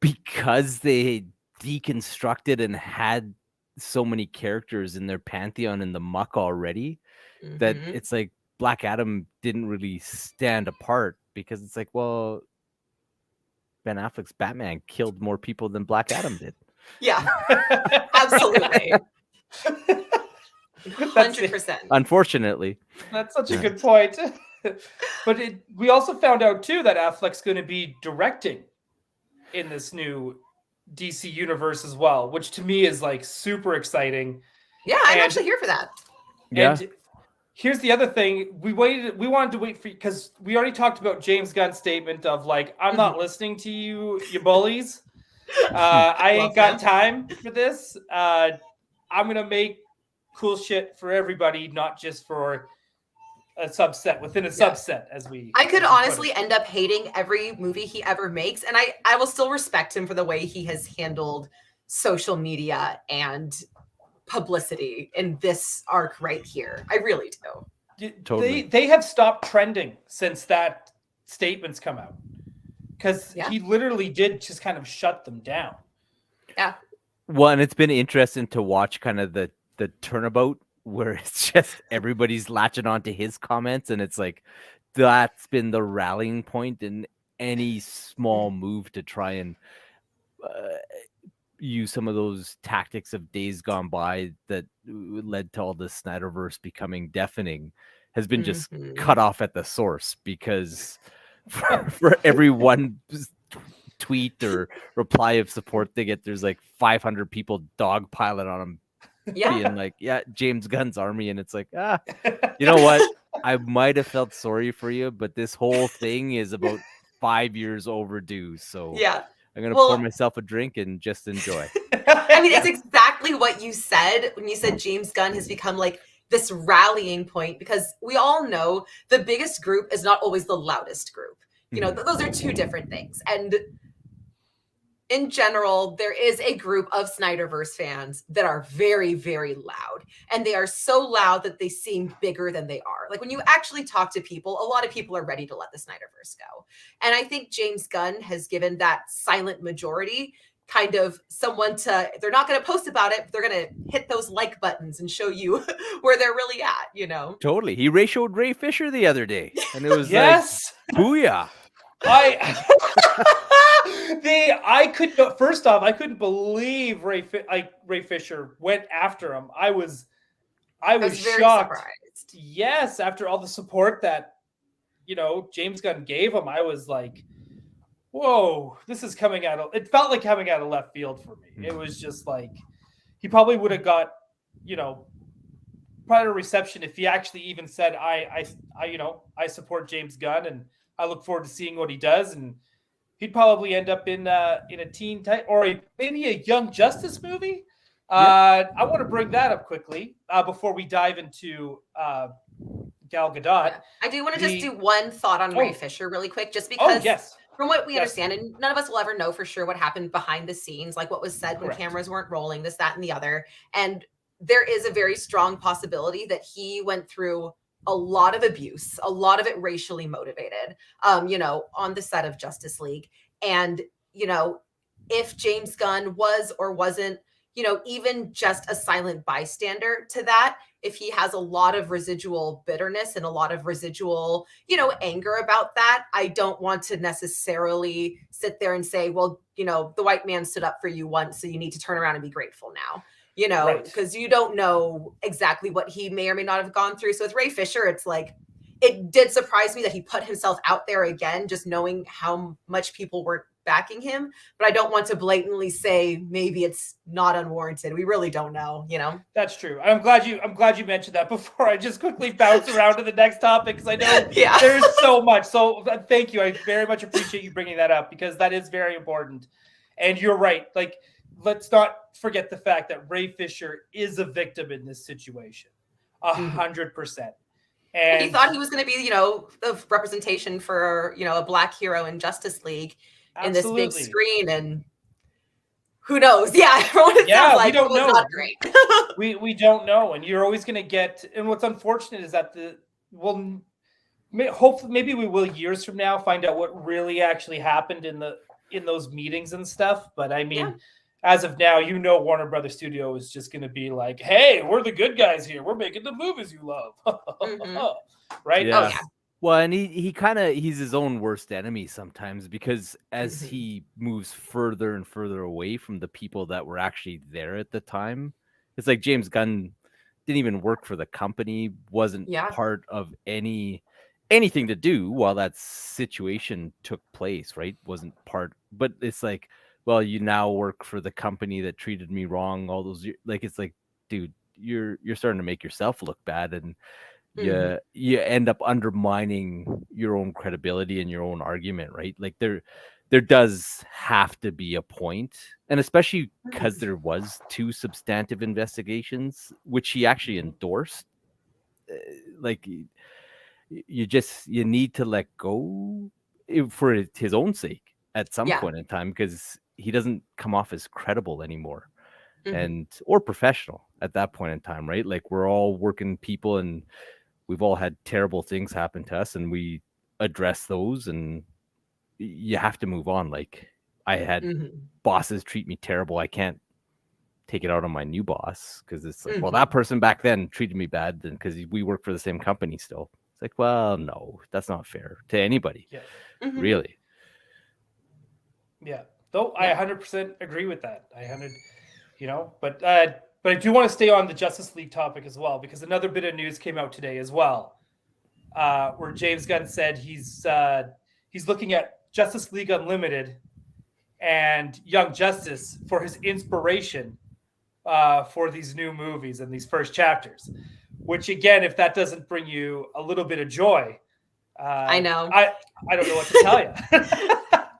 S2: they deconstructed and had so many characters in their pantheon in the muck already, that it's like Black Adam didn't really stand apart, because it's like, well, Ben Affleck's Batman killed more people than Black Adam did.
S3: Yeah, absolutely. 100%.
S2: Unfortunately,
S1: that's such a good point. But we also found out too that Affleck's going to be directing in this new DC universe as well, which to me is like super exciting.
S3: Yeah, I'm actually here for that.
S1: And here's the other thing: we wanted to wait for, because we already talked about James Gunn's statement of like, I'm not listening to you bullies. I ain't got time for this. I'm gonna make cool shit for everybody, not just for a subset within a subset, as I could
S3: honestly end up hating every movie he ever makes, and I will still respect him for the way he has handled social media and publicity in this arc right here. I really do.
S2: Totally.
S1: They have stopped trending since that statement's come out, because he literally did just kind of shut them down.
S2: Well, and it's been interesting to watch kind of the turnabout, where it's just everybody's latching on to his comments, and it's like that's been the rallying point in any small move to try and use some of those tactics of days gone by that led to all the Snyderverse becoming deafening, has been just cut off at the source, because for every one tweet or reply of support they get, there's like 500 people dogpiling on them, being like, James Gunn's army. And it's like, you know what? I might have felt sorry for you, but this whole thing is about 5 years overdue. So I'm going to pour myself a drink and just enjoy.
S3: I mean, it's exactly what you said when you said James Gunn has become like this rallying point, because we all know the biggest group is not always the loudest group. You know, those are two different things. And in general, there is a group of Snyderverse fans that are very, very loud. And they are so loud that they seem bigger than they are. Like, when you actually talk to people, a lot of people are ready to let the Snyderverse go. And I think James Gunn has given that silent majority kind of someone to, they're not going to post about it, but they're going to hit those like buttons and show you where they're really at, you know?
S2: Totally. He ratioed Ray Fisher the other day, and it was like, booyah.
S1: I couldn't believe Ray Fisher went after him. I was
S3: very
S1: shocked.
S3: surprised.
S1: yes, after all the support that, James Gunn gave him, I was like, whoa, this is it felt like coming out of left field for me. It was just like, he probably would have got, prior reception if he actually even said, I support James Gunn and I look forward to seeing what he does. And he'd probably end up in a teen type or maybe a Young Justice movie. I want to bring that up quickly before we dive into Gal Gadot.
S3: Yeah. I do want to just do one thought on Ray Fisher really quick, just because from what we understand, and none of us will ever know for sure what happened behind the scenes, like what was said when cameras weren't rolling, this, that, and the other. And there is a very strong possibility that he went through a lot of abuse, a lot of it racially motivated, on the set of Justice League. And, if James Gunn was or wasn't, even just a silent bystander to that, if he has a lot of residual bitterness and a lot of residual, anger about that, I don't want to necessarily sit there and say, well, the white man stood up for you once, so you need to turn around and be grateful now. Because you don't know exactly what he may or may not have gone through. So with Ray Fisher, it's like, it did surprise me that he put himself out there again, just knowing how much people weren't backing him. But I don't want to blatantly say maybe it's not unwarranted. We really don't know,
S1: That's true. I'm glad you mentioned that before I just quickly bounce around to the next topic, because I know there's so much. So thank you. I very much appreciate you bringing that up, because that is very important. And you're right. Like, let's not forget the fact that Ray Fisher is a victim in this situation. 100%. And
S3: he thought he was going to be, the representation for, a Black hero in Justice League in this big screen. And who knows? Yeah. Sounds like
S1: we don't know.
S3: Not great.
S1: we don't know. And you're always going to get, and what's unfortunate is that hopefully maybe we will years from now find out what really actually happened in those meetings and stuff. But I mean, as of now, Warner Brothers Studio is just going to be like, hey, we're the good guys here. We're making the movies you love. Right?
S2: Yeah. Oh, yeah. Well, and he's his own worst enemy sometimes, because as he moves further and further away from the people that were actually there at the time, it's like James Gunn didn't even work for the company, wasn't part of anything to do while that situation took place, right? Wasn't part, but it's like, well, you now work for the company that treated me wrong all those years. Like, it's like, dude, you're starting to make yourself look bad, and you end up undermining your own credibility and your own argument, right? Like, there does have to be a point, and especially because there was 2 substantive investigations, which he actually endorsed. Like, you need to let go for his own sake at some point in time, because he doesn't come off as credible anymore and or professional at that point in time, right? Like, we're all working people, and we've all had terrible things happen to us, and we address those, and you have to move on. Like, I had bosses treat me terrible. I can't take it out on my new boss, because it's like, well, that person back then treated me bad, then because we work for the same company still. It's like, well, no, that's not fair to anybody, really.
S1: Yeah. Though I 100% agree with that. But I do want to stay on the Justice League topic as well, because another bit of news came out today as well, where James Gunn said he's looking at Justice League Unlimited and Young Justice for his inspiration for these new movies and these first chapters. Which, again, if that doesn't bring you a little bit of joy,
S3: I know.
S1: I don't know what to tell you.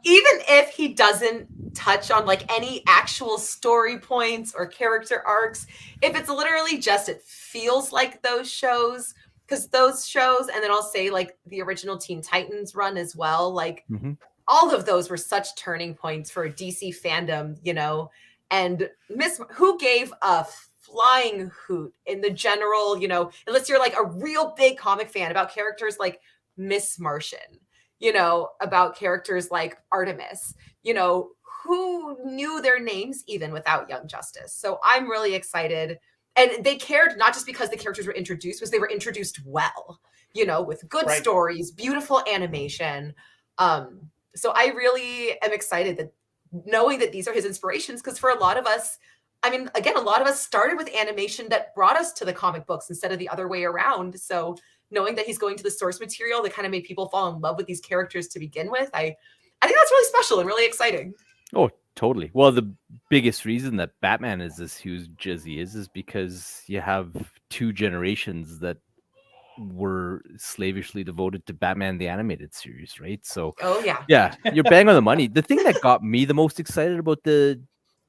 S3: Even if he doesn't touch on like any actual story points or character arcs, if it's literally just, it feels like those shows, because those shows, and then I'll say like the original Teen Titans run as well, like all of those were such turning points for DC fandom, and who gave a flying hoot in the general, unless you're like a real big comic fan, about characters like Miss Martian, about characters like Artemis, who knew their names even without Young Justice. So I'm really excited. And they cared not just because the characters were introduced, because they were introduced well, with good stories, beautiful animation. So I really am excited that knowing that these are his inspirations, because for a lot of us, I mean, again, a lot of us started with animation that brought us to the comic books instead of the other way around. So knowing that he's going to the source material that kind of made people fall in love with these characters to begin with, I think that's really special and really exciting.
S2: Oh, totally. Well, the biggest reason that Batman is as huge as he is because you have 2 generations that were slavishly devoted to Batman the Animated Series, right? So,
S3: Oh yeah.
S2: yeah, you're bang on the money. The thing that got me the most excited about the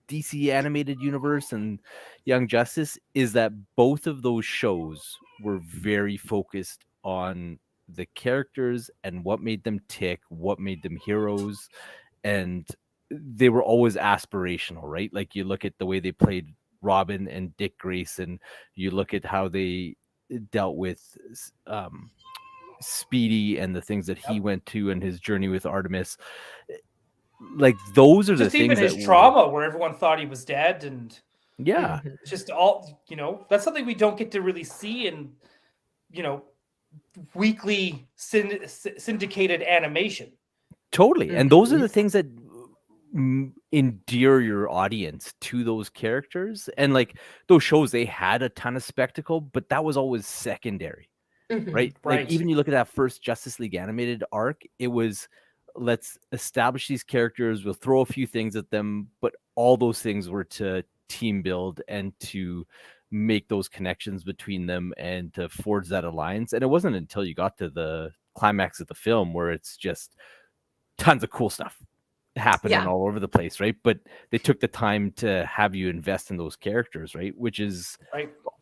S2: DC animated universe and Young Justice is that both of those shows were very focused on the characters and what made them tick, what made them heroes, and they were always aspirational, right? Like you look at the way they played Robin and Dick Grayson, you look at how they dealt with Speedy and the things that he went to and his journey with Artemis. Like those are
S1: just
S2: the
S1: even
S2: things
S1: his
S2: that
S1: trauma where everyone thought he was dead, and
S2: yeah,
S1: just all, that's something we don't get to really see in, weekly syndicated animation.
S2: totally. And those are the things that endear your audience to those characters. And like those shows, they had a ton of spectacle, but that was always secondary, right? Like even you look at that first Justice League animated arc, it was, let's establish these characters, we'll throw a few things at them, but all those things were to team build and to make those connections between them and to forge that alliance. And it wasn't until you got to the climax of the film where it's just tons of cool stuff happening all over the place, right? But they took the time to have you invest in those characters, right? Which is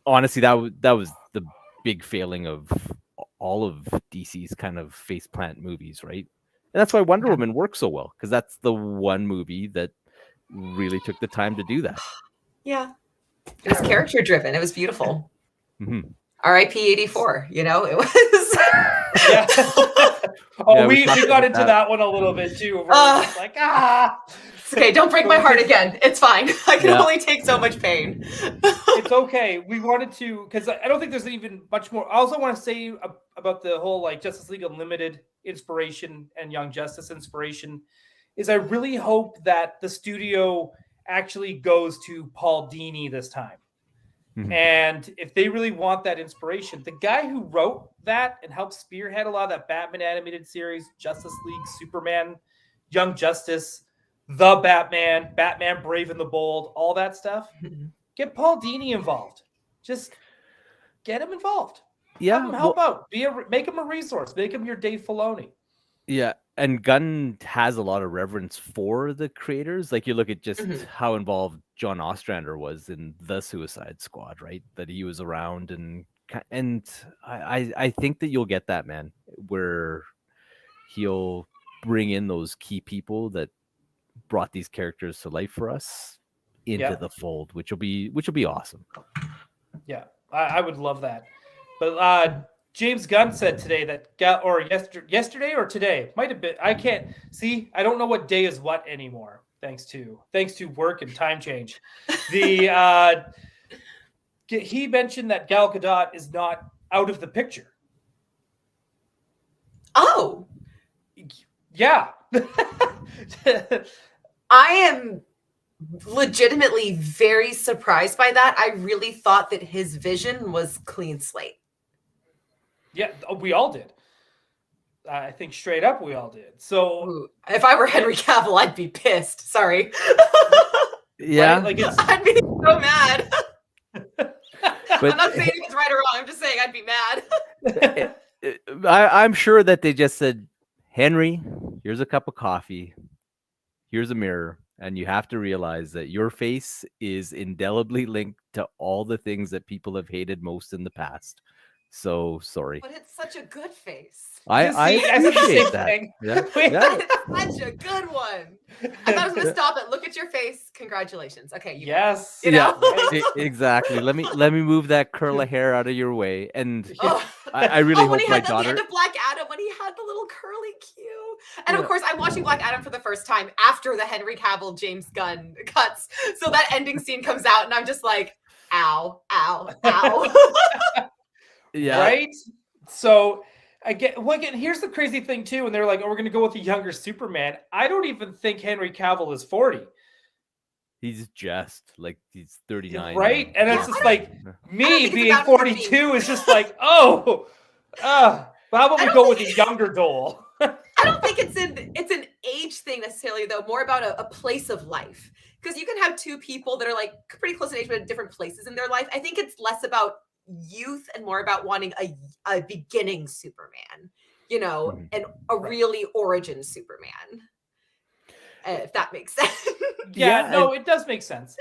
S2: honestly that was the big failing of all of DC's kind of faceplant movies, right? And that's why Wonder Woman works so well, because that's the one movie that really took the time to do that.
S3: Yeah, it was character driven. It was beautiful. R.I.P. 84. It was.
S1: Yeah. We got into that one a little bit too. It's like
S3: okay, don't break my heart again. It's fine. I can only take so much pain.
S1: It's okay. We wanted to, because I don't think there's even much more. I also want to say about the whole like Justice League Unlimited inspiration and Young Justice inspiration is I really hope that the studio actually goes to Paul Dini this time. And if they really want that inspiration, the guy who wrote that and helped spearhead a lot of that Batman animated series, Justice League, Superman, Young Justice, The Batman, Batman Brave and the Bold, all that stuff, get Paul Dini involved. Just get him involved.
S2: Yeah.
S1: Have him help out. Make him a resource. Make him your Dave Filoni.
S2: Yeah. And Gunn has a lot of reverence for the creators. Like you look at just how involved John Ostrander was in the Suicide Squad, right? That he was around and I think that you'll get that, man, where he'll bring in those key people that brought these characters to life for us into the fold, which will be awesome. Yeah,
S1: I would love that. But James Gunn said today that, or yesterday or today, might have been. I can't see. I don't know what day is what anymore. Thanks to work and time change. He mentioned that Gal Gadot is not out of the picture.
S3: Oh,
S1: yeah.
S3: I am legitimately very surprised by that. I really thought that his vision was clean slate.
S1: Yeah, we all did. I think straight up we all did. So
S3: if I were Henry Cavill, I'd be pissed. Sorry.
S2: Yeah.
S3: Right? I'd be so mad. But I'm not saying it's right or wrong. I'm just saying I'd be mad.
S2: I'm sure that they just said, Henry, here's a cup of coffee. Here's a mirror. And you have to realize that your face is indelibly linked to all the things that people have hated most in the past. So sorry.
S3: But it's such a good face.
S2: I appreciate that.
S3: Yeah. That's such a good one. I thought I was going to stop it. Look at your face. Congratulations. Okay.
S1: Yes.
S2: Exactly. Let me move that curl of hair out of your way. And I really hope my daughter.
S3: At the end of Black Adam, when he had the little curly Q. And of course, I'm watching Black Adam for the first time after the Henry Cavill James Gunn cuts. So that ending scene comes out, and I'm just like, ow, ow, ow.
S2: Yeah.
S1: Right. So again, here's the crazy thing too. And they're like, "Oh, we're going to go with a younger Superman." I don't even think Henry Cavill is 40.
S2: He's just like he's 39.
S1: Right? And
S3: Yeah,
S1: it's just
S3: I
S1: like
S3: don't
S1: me
S3: think it's
S1: being
S3: about him
S1: 42 is just like, oh, but how about
S3: I
S1: we
S3: don't
S1: go with
S3: think-
S1: a younger Dole?
S3: I don't think it's an age thing necessarily, though. More about a place of life, because you can have two people that are like pretty close in age but at different places in their life. I think it's less about youth and more about wanting a beginning Superman, you know,
S2: Mhm.
S3: and a really origin Superman. If that makes sense.
S1: Yeah,
S2: Yeah,
S1: no, it does make sense.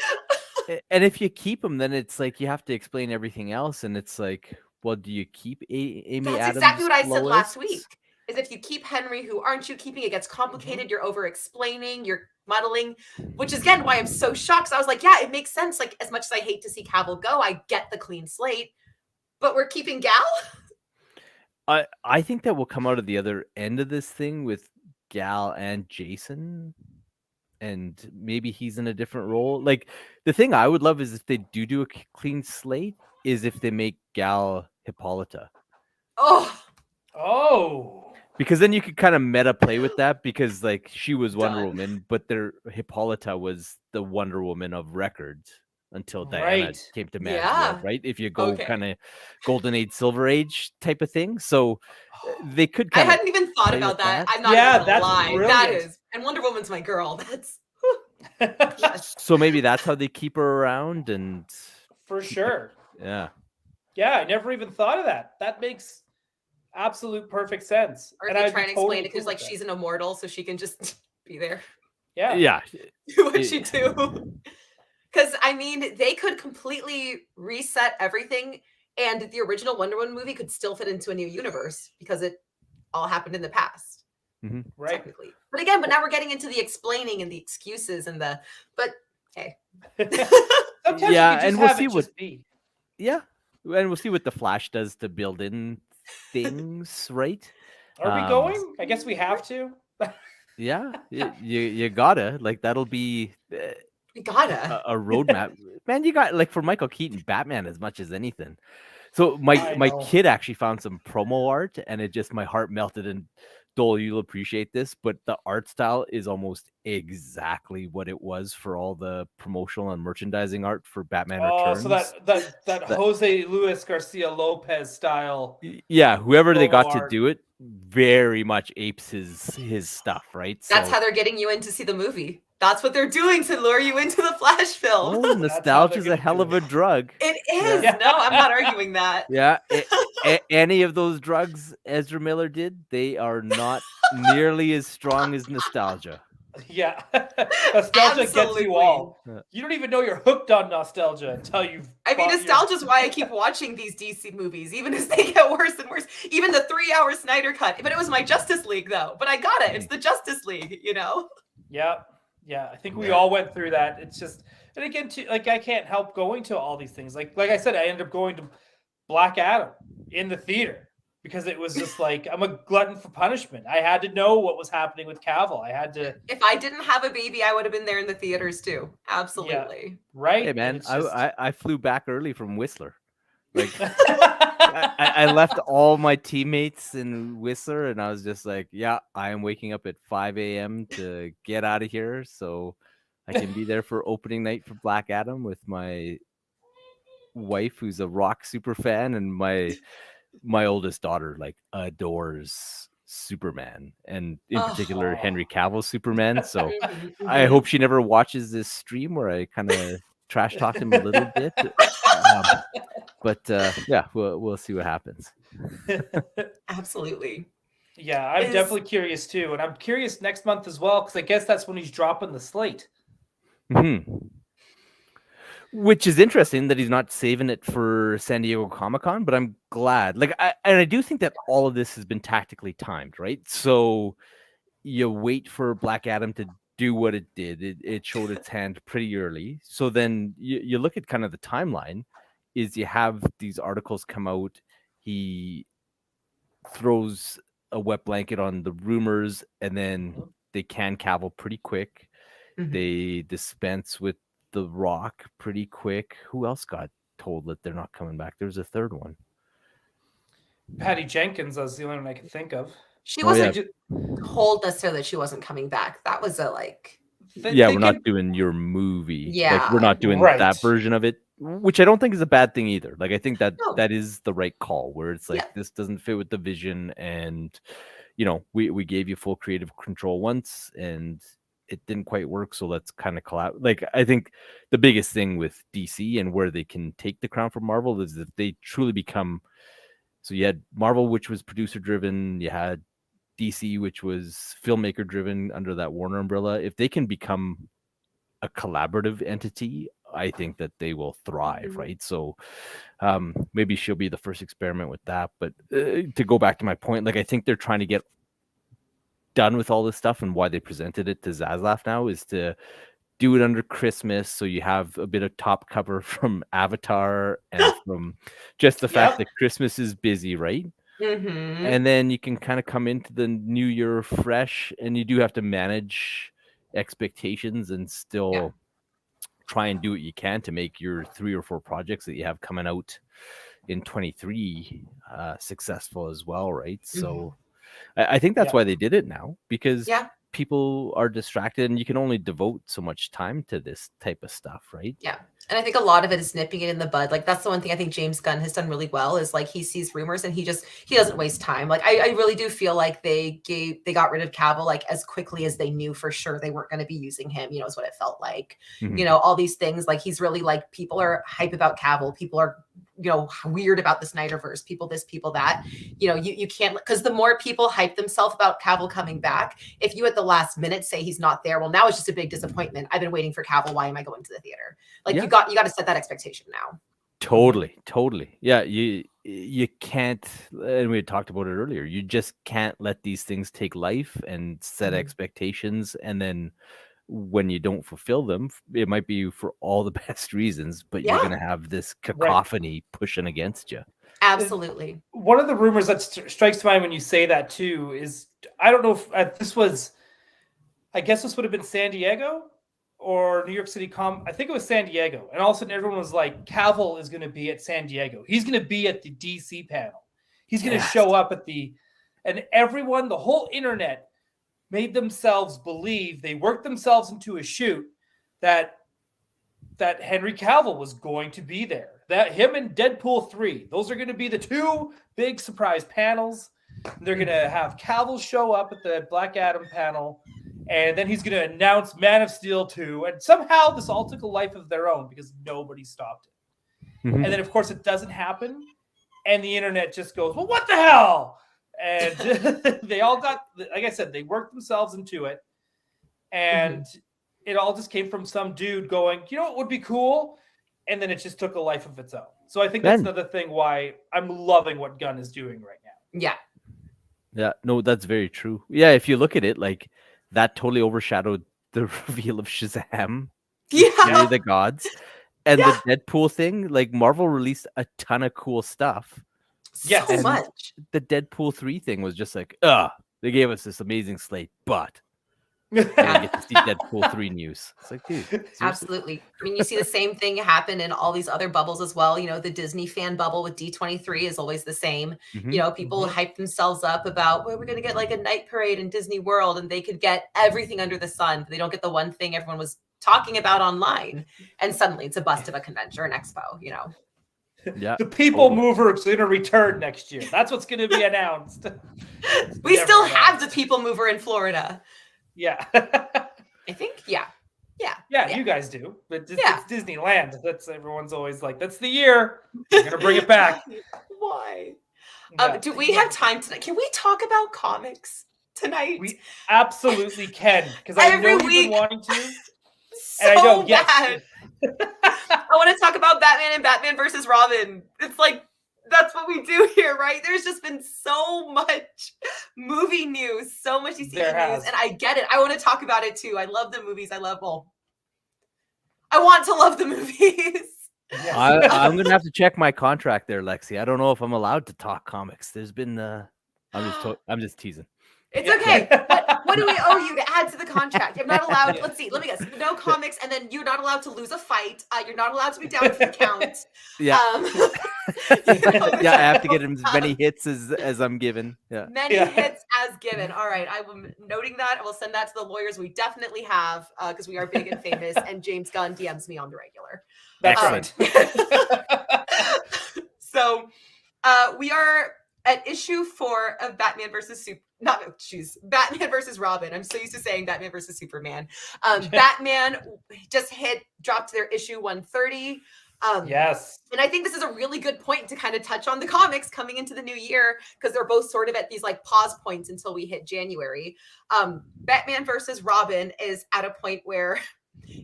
S2: And if you keep him, then it's like you have to explain everything else, and it's like, well, do you keep Amy
S3: That's
S2: Adams?
S3: exactly what I said last
S2: Lois?
S3: week. Is if you keep Henry, who aren't you keeping? It gets complicated. You're over explaining. You're muddling, which is again why I'm so shocked. So I was like, yeah, it makes sense. Like as much as I hate to see Cavill go, I get the clean slate, but we're keeping Gal.
S2: I think that will come out of the other end of this thing with Gal and Jason, and maybe he's in a different role. Like the thing I would love is if they do a clean slate, is if they make Gal Hippolyta.
S1: Oh,
S2: Because then you could kind of meta play with that because like she was Wonder
S3: Done.
S2: Woman, but their Hippolyta was the Wonder Woman of record until Diana
S1: right.
S2: came to man's
S3: Yeah.
S2: world, right? If you go
S3: Okay.
S2: kind of Golden Age, Silver Age type of thing. So they could
S3: I
S2: kind of
S3: hadn't even thought
S2: play
S3: about
S2: with
S3: that.
S2: that.
S3: I'm not
S1: Yeah,
S3: even gonna
S1: that's
S3: lie. That
S1: brilliant.
S3: is, and Wonder Woman's my girl. That's yes.
S2: So maybe that's how they keep her around and
S1: For sure.
S2: yeah.
S1: Yeah, I never even thought of that. That makes absolute perfect sense.
S3: Or if
S1: And
S3: they
S1: I'd
S3: try
S1: be
S3: and
S1: totally
S3: explain it because
S1: cool
S3: like
S1: with
S3: she's an immortal, so she can just be there.
S1: that.
S2: Yeah.
S3: Do what
S2: It-
S3: she do. Because I mean, they could completely reset everything, and the original Wonder Woman movie could still fit into a new universe because it all happened in the past,
S1: Right.
S3: technically. But again, now we're getting into the explaining and the excuses and the. But hey,
S1: Sometimes
S2: Yeah,
S1: you could
S2: and
S1: just
S2: we'll
S1: have
S2: see
S1: it
S2: what-
S1: just be.
S2: Yeah. And we'll see what the Flash does to build in things, right?
S1: Are we
S2: Um,
S1: going? I guess we have to.
S2: Yeah, you gotta like that'll be
S3: we gotta.
S2: a roadmap. Man, you got like for Michael Keaton, Batman as much as anything. So
S1: I
S2: my
S1: know.
S2: kid actually found some promo art, and it just my heart melted. And Dole, you'll appreciate this, but the art style is almost exactly what it was for all the promotional and merchandising art for Batman
S1: Oh,
S2: Returns.
S1: so that Jose Luis Garcia Lopez style.
S2: Yeah, whoever they
S1: promo
S2: got to
S1: art.
S2: do it very much apes his stuff, right?
S3: That's
S2: So-
S3: how they're getting you in to see the movie. That's what they're doing to lure you into the Flash film.
S2: Oh, nostalgia's a
S1: gonna
S2: hell
S1: do
S2: of a
S1: it.
S2: drug.
S3: It is.
S1: Yeah.
S3: No, I'm not arguing that.
S2: Yeah, any of those drugs Ezra Miller did, they are not nearly as strong as nostalgia.
S1: Yeah. Nostalgia gets
S3: Absolutely.
S1: you all.
S2: Yeah.
S1: You don't even know you're hooked on nostalgia until you've
S3: I mean,
S1: bought your-
S3: nostalgia is why I keep watching these DC movies, even as they get worse and worse. Even the 3-hour Snyder cut. But it was my Justice League, though. But I got it. It's the Justice League, you know?
S1: Yeah. Yeah. I think we all went through that. It's just, and again, too, like I can't help going to all these things. Like I said, I ended up going to Black Adam in the theater because it was just like I'm a glutton for punishment. I had to know what was happening with Cavill. I had to,
S3: If I didn't have a baby, I would have been there in the theaters, too. Absolutely.
S1: right?
S2: Hey man,
S1: And it's just-
S2: I flew back early from Whistler. Like I left all my teammates in Whistler, and I was just like, yeah, I am waking up at 5 a.m. to get out of here, so I can be there for opening night for Black Adam with my wife, who's a rock super fan, and my oldest daughter like adores Superman, and in
S3: Oh.
S2: particular Henry Cavill's Superman. So
S3: Mhm,
S2: I
S3: mhm.
S2: hope she never watches this stream where I kind of trash talk him a little bit. But yeah, we'll see what happens.
S3: Absolutely.
S1: yeah, I'm
S3: Is-
S1: definitely curious too. And I'm curious next month as well, because I guess that's when he's dropping the slate.
S2: Mhm. Which is interesting that he's not saving it for San Diego Comic-Con, but I'm glad. Like, I do think that all of this has been tactically timed, right? So you wait for Black Adam to do what it did. It showed its hand pretty early. So then you look at kind of the timeline. Is you have these articles come out. He throws a wet blanket on the rumors, and then they can Cavill pretty quick.
S3: Mhm.
S2: They dispense with The Rock pretty quick. Who else got told that they're not coming back? There's a third one.
S1: Patty Jenkins was the only one I could think of.
S3: She
S2: Oh,
S3: wasn't
S2: yeah.
S3: told necessarily that she wasn't coming back. That was a like.
S2: Yeah,
S1: they
S2: we're
S1: can,
S2: not doing your movie. Like,
S3: Yeah.
S2: we're not doing
S1: Right.
S2: that version of it, which I don't think is a bad thing either. Like, I think that
S3: No.
S2: that is the right call, where it's like,
S3: Yeah.
S2: this doesn't fit with the vision, and we gave you full creative control once, and it didn't quite work, so let's kind of collab. Like, I think the biggest thing with DC and where they can take the crown from Marvel is if they truly become. So you had Marvel, which was producer driven. You had DC, which was filmmaker driven under that Warner umbrella. If they can become a collaborative entity, I think that they will thrive,
S3: Mhm.
S2: right? So maybe she'll be the first experiment with that. But to go back to my point, like, I think they're trying to get done with all this stuff, and why they presented it to Zaslav now is to do it under Christmas, so you have a bit of top cover from Avatar and from just the fact
S1: Yep.
S2: that Christmas is busy, right?
S3: Mm-hmm.
S2: And then you can kind of come into the new year fresh, and you do have to manage expectations and still try and do what you can to make your 3 or 4 projects that you have coming out in 23 successful as well, right? So I think that's
S1: Yeah.
S2: why they did it now, because
S3: Yeah.
S2: people are distracted, and you can only devote so much time to this type of stuff, right?
S3: Yeah. And I think a lot of it is nipping it in the bud. Like, that's the one thing I think James Gunn has done really well, is like, he sees rumors and he doesn't waste time. Like, I really do feel like they got rid of Cavill like as quickly as they knew for sure they weren't going to be using him, is what it felt like.
S2: Mhm.
S3: All these things, like, he's really like, people are hype about Cavill, people are weird about the Snyderverse, people this, people that. You can't, because the more people hype themselves about Cavill coming back, if you at the last minute say he's not there, well, now it's just a big disappointment. I've been waiting for Cavill. Why am I going to the theater? Like,
S2: Yeah.
S3: you got to set that expectation now.
S2: Totally. Yeah, you can't, and we had talked about it earlier. You just can't let these things take life and set
S3: Mhm.
S2: expectations, and then when you don't fulfill them, it might be for all the best reasons, but you're
S3: Yeah.
S2: gonna have this cacophony pushing against you.
S3: Absolutely.
S1: One of the rumors that strikes mind when you say that too is, I don't know if this was, I guess this would have been San Diego or New York City I think it was San Diego. And all of a sudden everyone was like, Cavill is going to be at San Diego. He's going to be at the DC panel. He's going to show up at and everyone, the whole internet made themselves believe, they worked themselves into a shoot that Henry Cavill was going to be there. That him and Deadpool 3, those are going to be the 2 big surprise panels. They're going to have Cavill show up at the Black Adam panel, and then he's going to announce Man of Steel 2, and somehow this all took a life of their own because nobody stopped it.
S2: Mhm.
S1: And then, of course, it doesn't happen, and the internet just goes, well, what the hell? And they all got, like I said, they worked themselves into it, and it all just came from some dude going, what would be cool? And then it just took a life of its own. So I think that's another thing why I'm loving what Gunn is doing right now.
S3: Yeah.
S2: Yeah, no, that's very true. Yeah, if you look at it, like, that totally overshadowed the reveal of Shazam, Fury of the Gods, and the Deadpool thing. Like, Marvel released a ton of cool stuff.
S3: So much.
S2: The Deadpool 3 thing was just like, they gave us this amazing slate, but you get to see Deadpool 3 news. It's like, dude, seriously?
S3: Absolutely. I mean, you see the same thing happen in all these other bubbles as well. The Disney fan bubble with D23 is always the same. People hype themselves up about, well, we're going to get like a night parade in Disney World, and they could get everything under the sun, but they don't get the one thing everyone was talking about online. And suddenly it's a bust of a convention or an expo,
S2: Yeah.
S1: The People Mover is going to return next year. That's what's going to be announced.
S3: We still have the People Mover in Florida.
S1: Yeah.
S3: I think, yeah,
S1: you guys do. But it's Disneyland. That's, everyone's always like, that's the year. We're going to bring it back.
S3: Why?
S1: Yeah.
S3: Do we have time tonight? Can we talk about comics tonight?
S1: We absolutely can, because I know you've been wanting to.
S3: So
S1: and I know,
S3: bad. I want to talk about Batman and Batman versus Robin. It's like, that's what we do here, right? There's just been so much movie news, so much DC news, and I get it. I want to talk about it too. I love the movies. I want to love the movies.
S1: Yes.
S2: I'm gonna have to check my contract there, Lexi. I don't know if I'm allowed to talk comics. There's been I'm just teasing.
S3: It's
S1: Yeah.
S3: okay. What do we owe you to add to the contract? You're not allowed. Let's see. Let me guess. No comics, and then you're not allowed to lose a fight. You're not allowed to be down for the count.
S2: Yeah.
S3: Yeah,
S2: I have to get him as many hits as I'm given. Yeah.
S3: Many hits as given. All right. I'm noting that. I will send that to the lawyers we definitely have because we are big and famous. And James Gunn DMs me on the regular.
S1: That's
S2: Excellent.
S1: right.
S3: So we are at issue 4 of Batman versus Batman versus Robin. I'm so used to saying Batman versus Superman. Batman just dropped their issue 130.
S1: Yes.
S3: And I think this is a really good point to kind of touch on the comics coming into the new year because they're both sort of at these like pause points until we hit January. Batman versus Robin is at a point where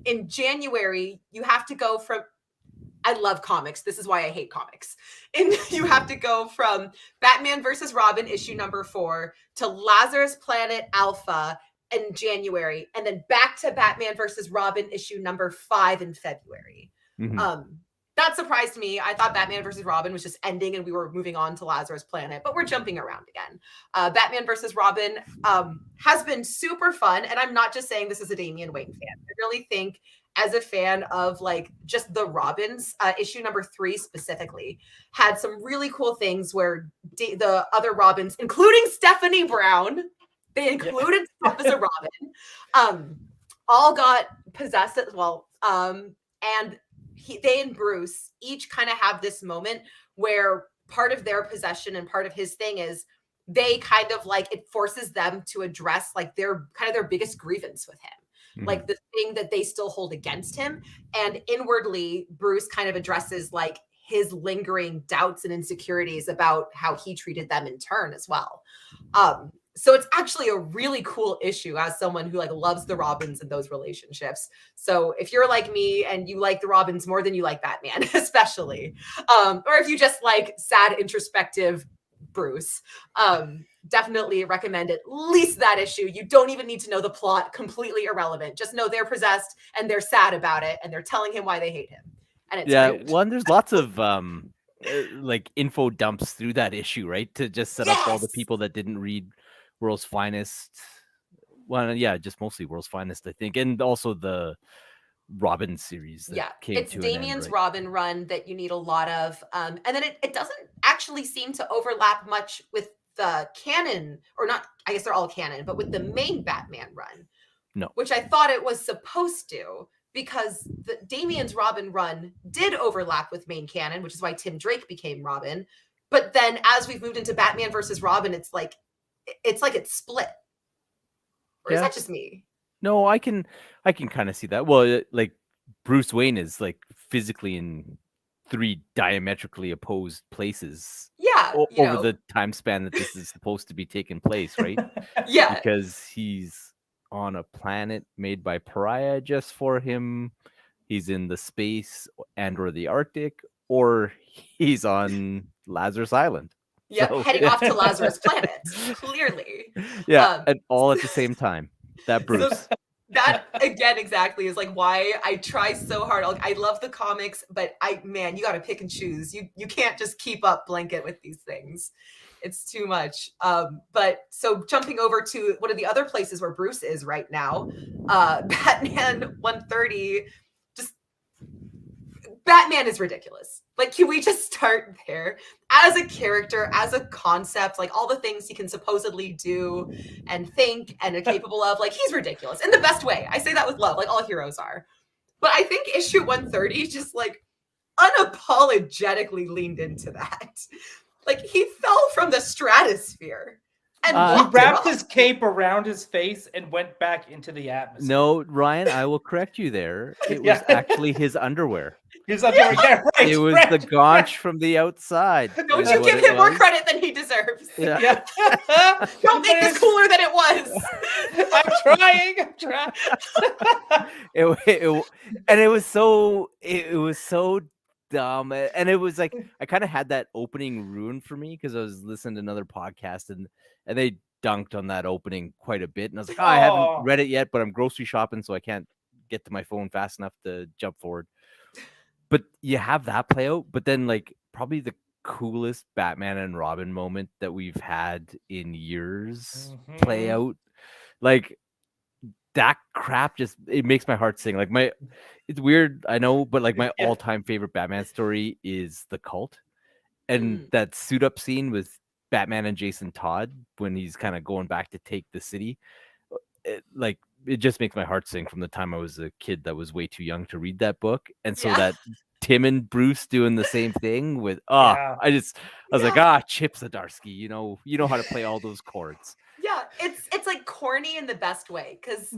S3: in January you have to go from, I love comics. This is why I hate comics. And you have to go from Batman versus Robin issue number 4 to Lazarus Planet Alpha in January, and then back to Batman versus Robin issue number 5 in February.
S2: Mhm.
S3: That surprised me. I thought Batman versus Robin was just ending and we were moving on to Lazarus Planet, but we're jumping around again. Batman versus Robin has been super fun. And I'm not just saying this as a Damian Wayne fan. I really think as a fan of like just the Robins, issue number 3 specifically had some really cool things where the other Robins, including Stephanie Brown, they included stuff as a Robin, all got possessed as well. And they and Bruce each kind of have this moment where part of their possession and part of his thing is they kind of like, it forces them to address like their biggest grievance with him, like the thing that they still hold against him. And inwardly, Bruce kind of addresses like his lingering doubts and insecurities about how he treated them in turn as well. So it's actually a really cool issue as someone who like loves the Robins and those relationships. So if you're like me and you like the Robins more than you like Batman, especially, or if you just like sad, introspective Bruce, definitely recommend at least that issue. You don't even need to know the plot, completely irrelevant. Just know they're possessed and they're sad about it and they're telling him why they hate him. And it's great.
S2: Well, and there's lots of like info dumps through that issue, right? To just set up all the people that didn't read World's Finest. Well, yeah, just mostly World's Finest, I think, and also the Robin series.
S3: It's Damian's Robin run that you need a lot of, and then it doesn't actually seem to overlap much with the canon, or not. I guess they're all canon, but with the main Batman run,
S2: no,
S3: which I thought it was supposed to, because the Damian's Robin run did overlap with main canon, which is why Tim Drake became Robin. But then as we've moved into Batman versus Robin, it's like it's split. Or is that just me?
S2: No, I can kind of see that. Well, like Bruce Wayne is like physically in 3 diametrically opposed places.
S3: Yeah,
S2: over the time span that this is supposed to be taking place, right?
S3: Yeah,
S2: because he's on a planet made by Pariah just for him. He's in the space or the Arctic, or he's on Lazarus Island.
S3: Yeah,
S2: so,
S3: heading off to Lazarus Planet, clearly.
S2: Yeah, and all at the same time. That Bruce.
S3: So that again exactly is like why I try so hard. I love the comics, but you got to pick and choose. You can't just keep up blanket with these things. It's too much. But so jumping over to one of the other places where Bruce is right now, Batman 130. Batman is ridiculous. Like, can we just start there? As a character, as a concept, like all the things he can supposedly do and think and are capable of, like he's ridiculous in the best way. I say that with love, like all heroes are. But I think issue 130 just like unapologetically leaned into that. Like he fell from the stratosphere. And
S1: he wrapped his cape around his face and went back into the atmosphere.
S2: No, Ryan, I will correct you there. It was actually his underwear.
S1: His underwear, yeah, right.
S2: It was the gaunch from the outside.
S3: Don't you give him more credit than he deserves.
S2: Yeah.
S3: Don't make this cooler than it was.
S1: I'm trying.
S2: It was so dumb, and it was like I kind of had that opening ruined for me because I was listening to another podcast and they dunked on that opening quite a bit, and I was like, I haven't read it yet, but I'm grocery shopping, so I can't get to my phone fast enough to jump forward. But you have that play out, but then like probably the coolest Batman and Robin moment that we've had in years play out. Like that crap just it makes my heart sing. Like it's weird, I know, but like my all-time favorite Batman story is The Cult. And that suit up scene with Batman and Jason Todd when he's kind of going back to take the city. It just makes my heart sing from the time I was a kid that was way too young to read that book. And so that Tim and Bruce doing the same thing with I was like, Chip Zdarsky, you know how to play all those chords.
S3: Yeah, it's like corny in the best way because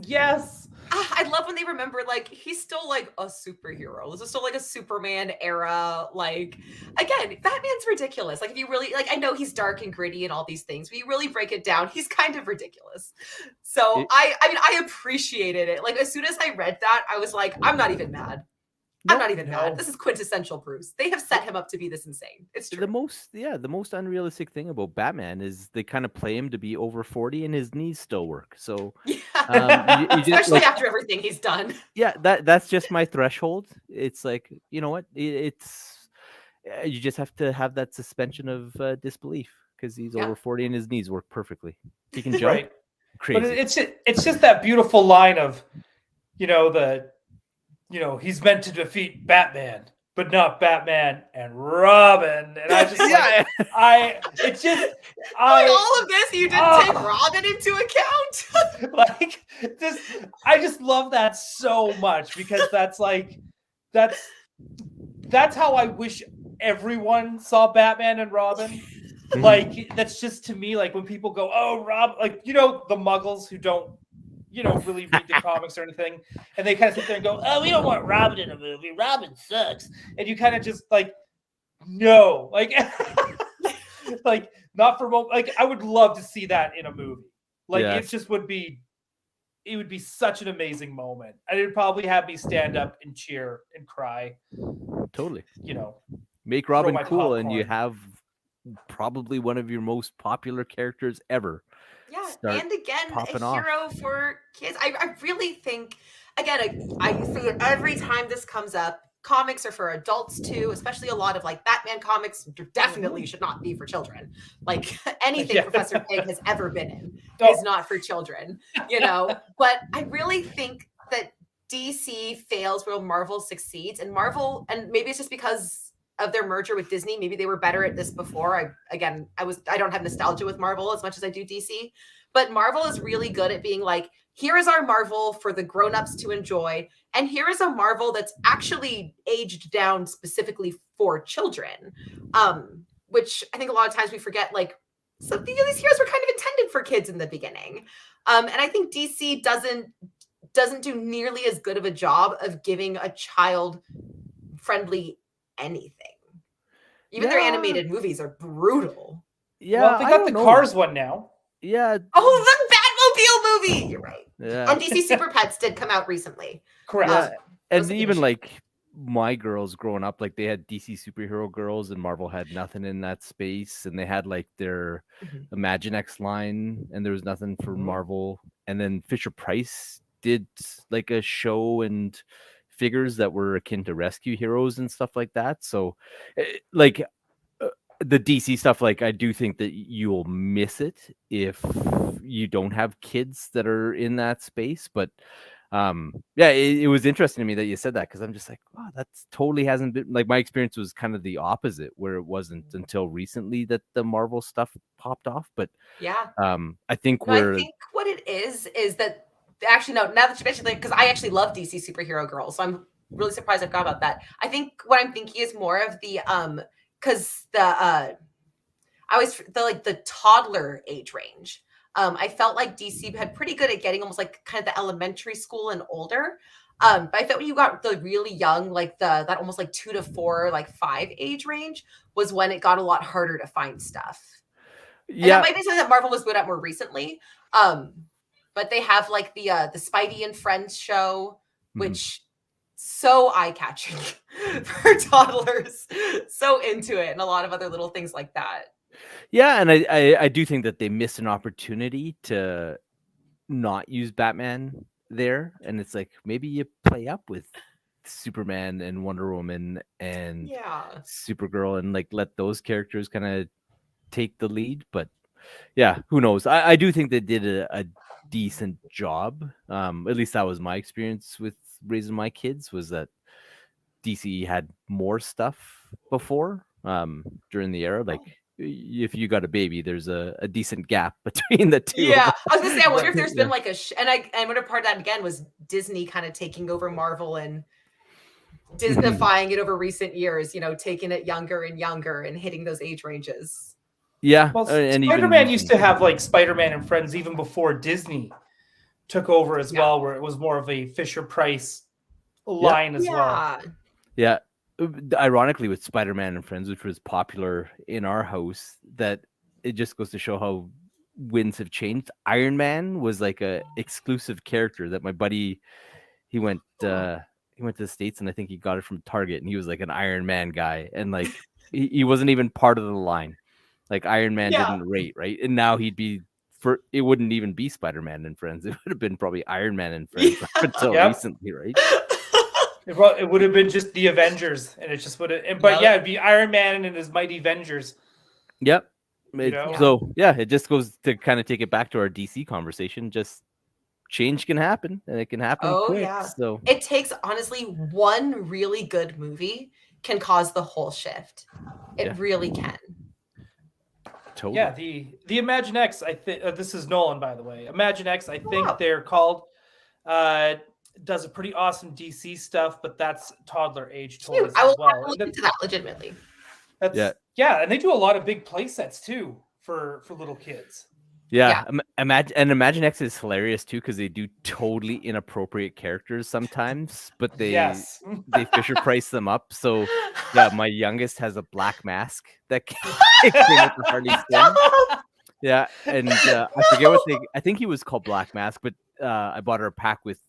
S1: I
S3: love when they remember like he's still like a superhero. This is still like a Superman era. Like again, Batman's ridiculous. Like if you really like, I know he's dark and gritty and all these things, but you really break it down, he's kind of ridiculous. So I mean I appreciated it. Like as soon as I read that, I was like, I'm not even mad. I'm not even mad. This is quintessential Bruce. They have set him up to be this insane. It's true.
S2: The most unrealistic thing about Batman is they kind of play him to be over 40 and his knees still work. So
S3: especially after everything he's done.
S2: Yeah, that's just my threshold. It's like, you know what? It's you just have to have that suspension of disbelief because he's over 40 and his knees work perfectly. He can jump.
S1: Right.
S2: Crazy.
S1: But it's just that beautiful line of, he's meant to defeat Batman, but not Batman and Robin. And I just
S3: all of this, you didn't take Robin into account.
S1: I just love that so much because that's how I wish everyone saw Batman and Robin. Like that's just to me, like when people go, oh, Rob, like, the muggles who don't, really read the comics or anything. And they kind of sit there and go, oh, we don't want Robin in a movie. Robin sucks. And you kind of just like, no, like, like not for, like, I would love to see that in a movie. Like it just would be such an amazing moment. And it'd probably have me stand up and cheer and cry.
S2: Totally. Make Robin cool
S1: popcorn.
S2: And you have probably one of your most popular characters ever.
S3: Yeah, and again, a hero for kids. I really think, again, I see it every time this comes up. Comics are for adults too, especially a lot of like Batman comics definitely should not be for children. Like anything Professor Pig has ever been in is not for children, But I really think that DC fails where Marvel succeeds, and Marvel, and maybe it's just because of their merger with Disney. Maybe they were better at this before. I don't have nostalgia with Marvel as much as I do DC, but Marvel is really good at being like, here is our Marvel for the grown-ups to enjoy. And here is a Marvel that's actually aged down specifically for children. Which I think a lot of times we forget, like, so these heroes were kind of intended for kids in the beginning. And I think DC doesn't do nearly as good of a job of giving a child friendly anything. Even their animated movies are brutal.
S1: Yeah, well, they got the Cars one now.
S2: Yeah.
S3: Oh, the Batmobile movie. You're right.
S2: Yeah.
S3: And DC Super Pets did come out recently.
S1: Correct.
S2: And even like my girls growing up, like they had DC superhero girls, and Marvel had nothing in that space, and they had like their Imaginext line, and there was nothing for Marvel. And then Fisher Price did like a show and figures that were akin to rescue heroes and stuff like that. So like the DC stuff, like I do think that you'll miss it if you don't have kids that are in that space. But it was interesting to me that you said that, because I'm just like, wow, that's totally hasn't been like my experience was kind of the opposite, where it wasn't until recently that the Marvel stuff popped off. But I think what
S3: it is that actually, no, now that you mentioned it, because I actually love DC superhero girls, so I'm really surprised I forgot about that. I think what I'm thinking is more of the because the toddler age range. I felt like DC had pretty good at getting almost like kind of the elementary school and older. But I felt when you got the really young, like that almost like 2 to 4, like 5 age range was when it got a lot harder to find stuff. And that might be something that Marvel was good at more recently. But they have like the Spidey and Friends show, which so eye-catching for toddlers, so into it, and a lot of other little things like that.
S2: Yeah, and I do think that they missed an opportunity to not use Batman there, and it's like maybe you play up with Superman and Wonder Woman and
S3: Yeah.
S2: Supergirl and like let those characters kind of take the lead. But yeah, who knows? I do think they did a decent job. At least that was my experience with raising my kids, was that DC had more stuff before during the era. Like if you got a baby, there's a decent gap between the two.
S3: Yeah, I was gonna say, I wonder if
S2: Right.
S3: there's been like and I wonder part of that again was Disney kind of taking over Marvel and Disneyfying it over recent years, taking it younger and younger and hitting those age ranges.
S2: Yeah.
S1: Well,
S2: and
S1: Spider-Man
S2: even
S1: used to have like Spider-Man and Friends even before Disney took over as
S3: Yeah.
S1: well, where it was more of a Fisher-Price line as well.
S2: Yeah. Ironically, with Spider-Man and Friends, which was popular in our house, that it just goes to show how winds have changed. Iron Man was like a exclusive character that my buddy, he went to the States, and I think he got it from Target, and he was like an Iron Man guy, and like he wasn't even part of the line. Like Iron Man didn't rate, right? And now he'd be it wouldn't even be Spider-Man and Friends. It would have been probably Iron Man and Friends up until recently, right?
S1: It would have been just the Avengers, and it just would have. But yeah, it'd be Iron Man and his Mighty Avengers.
S2: Yep.
S1: know?
S2: So yeah, it just goes to kind of take it back to our DC conversation. Just change can happen, and it can happen quick.
S3: Yeah.
S2: So
S3: it takes, honestly, one really good movie can cause the whole shift. It really can.
S2: Totally.
S1: Yeah, the Imagine X. I think this is Nolan, by the way. Imagine X. I think they're called. Does a pretty awesome DC stuff, but that's toddler age toys
S3: I will
S1: as well.
S3: look into that legitimately.
S1: Yeah, and they do a lot of big play sets too for little kids.
S2: Yeah. Imagine X is hilarious too, because they do totally inappropriate characters sometimes, but they Fisher Price them up. So yeah, my youngest has a black mask that came with the Harley Quinn. Yeah, and I forget I think he was called Black Mask, but I bought her a pack with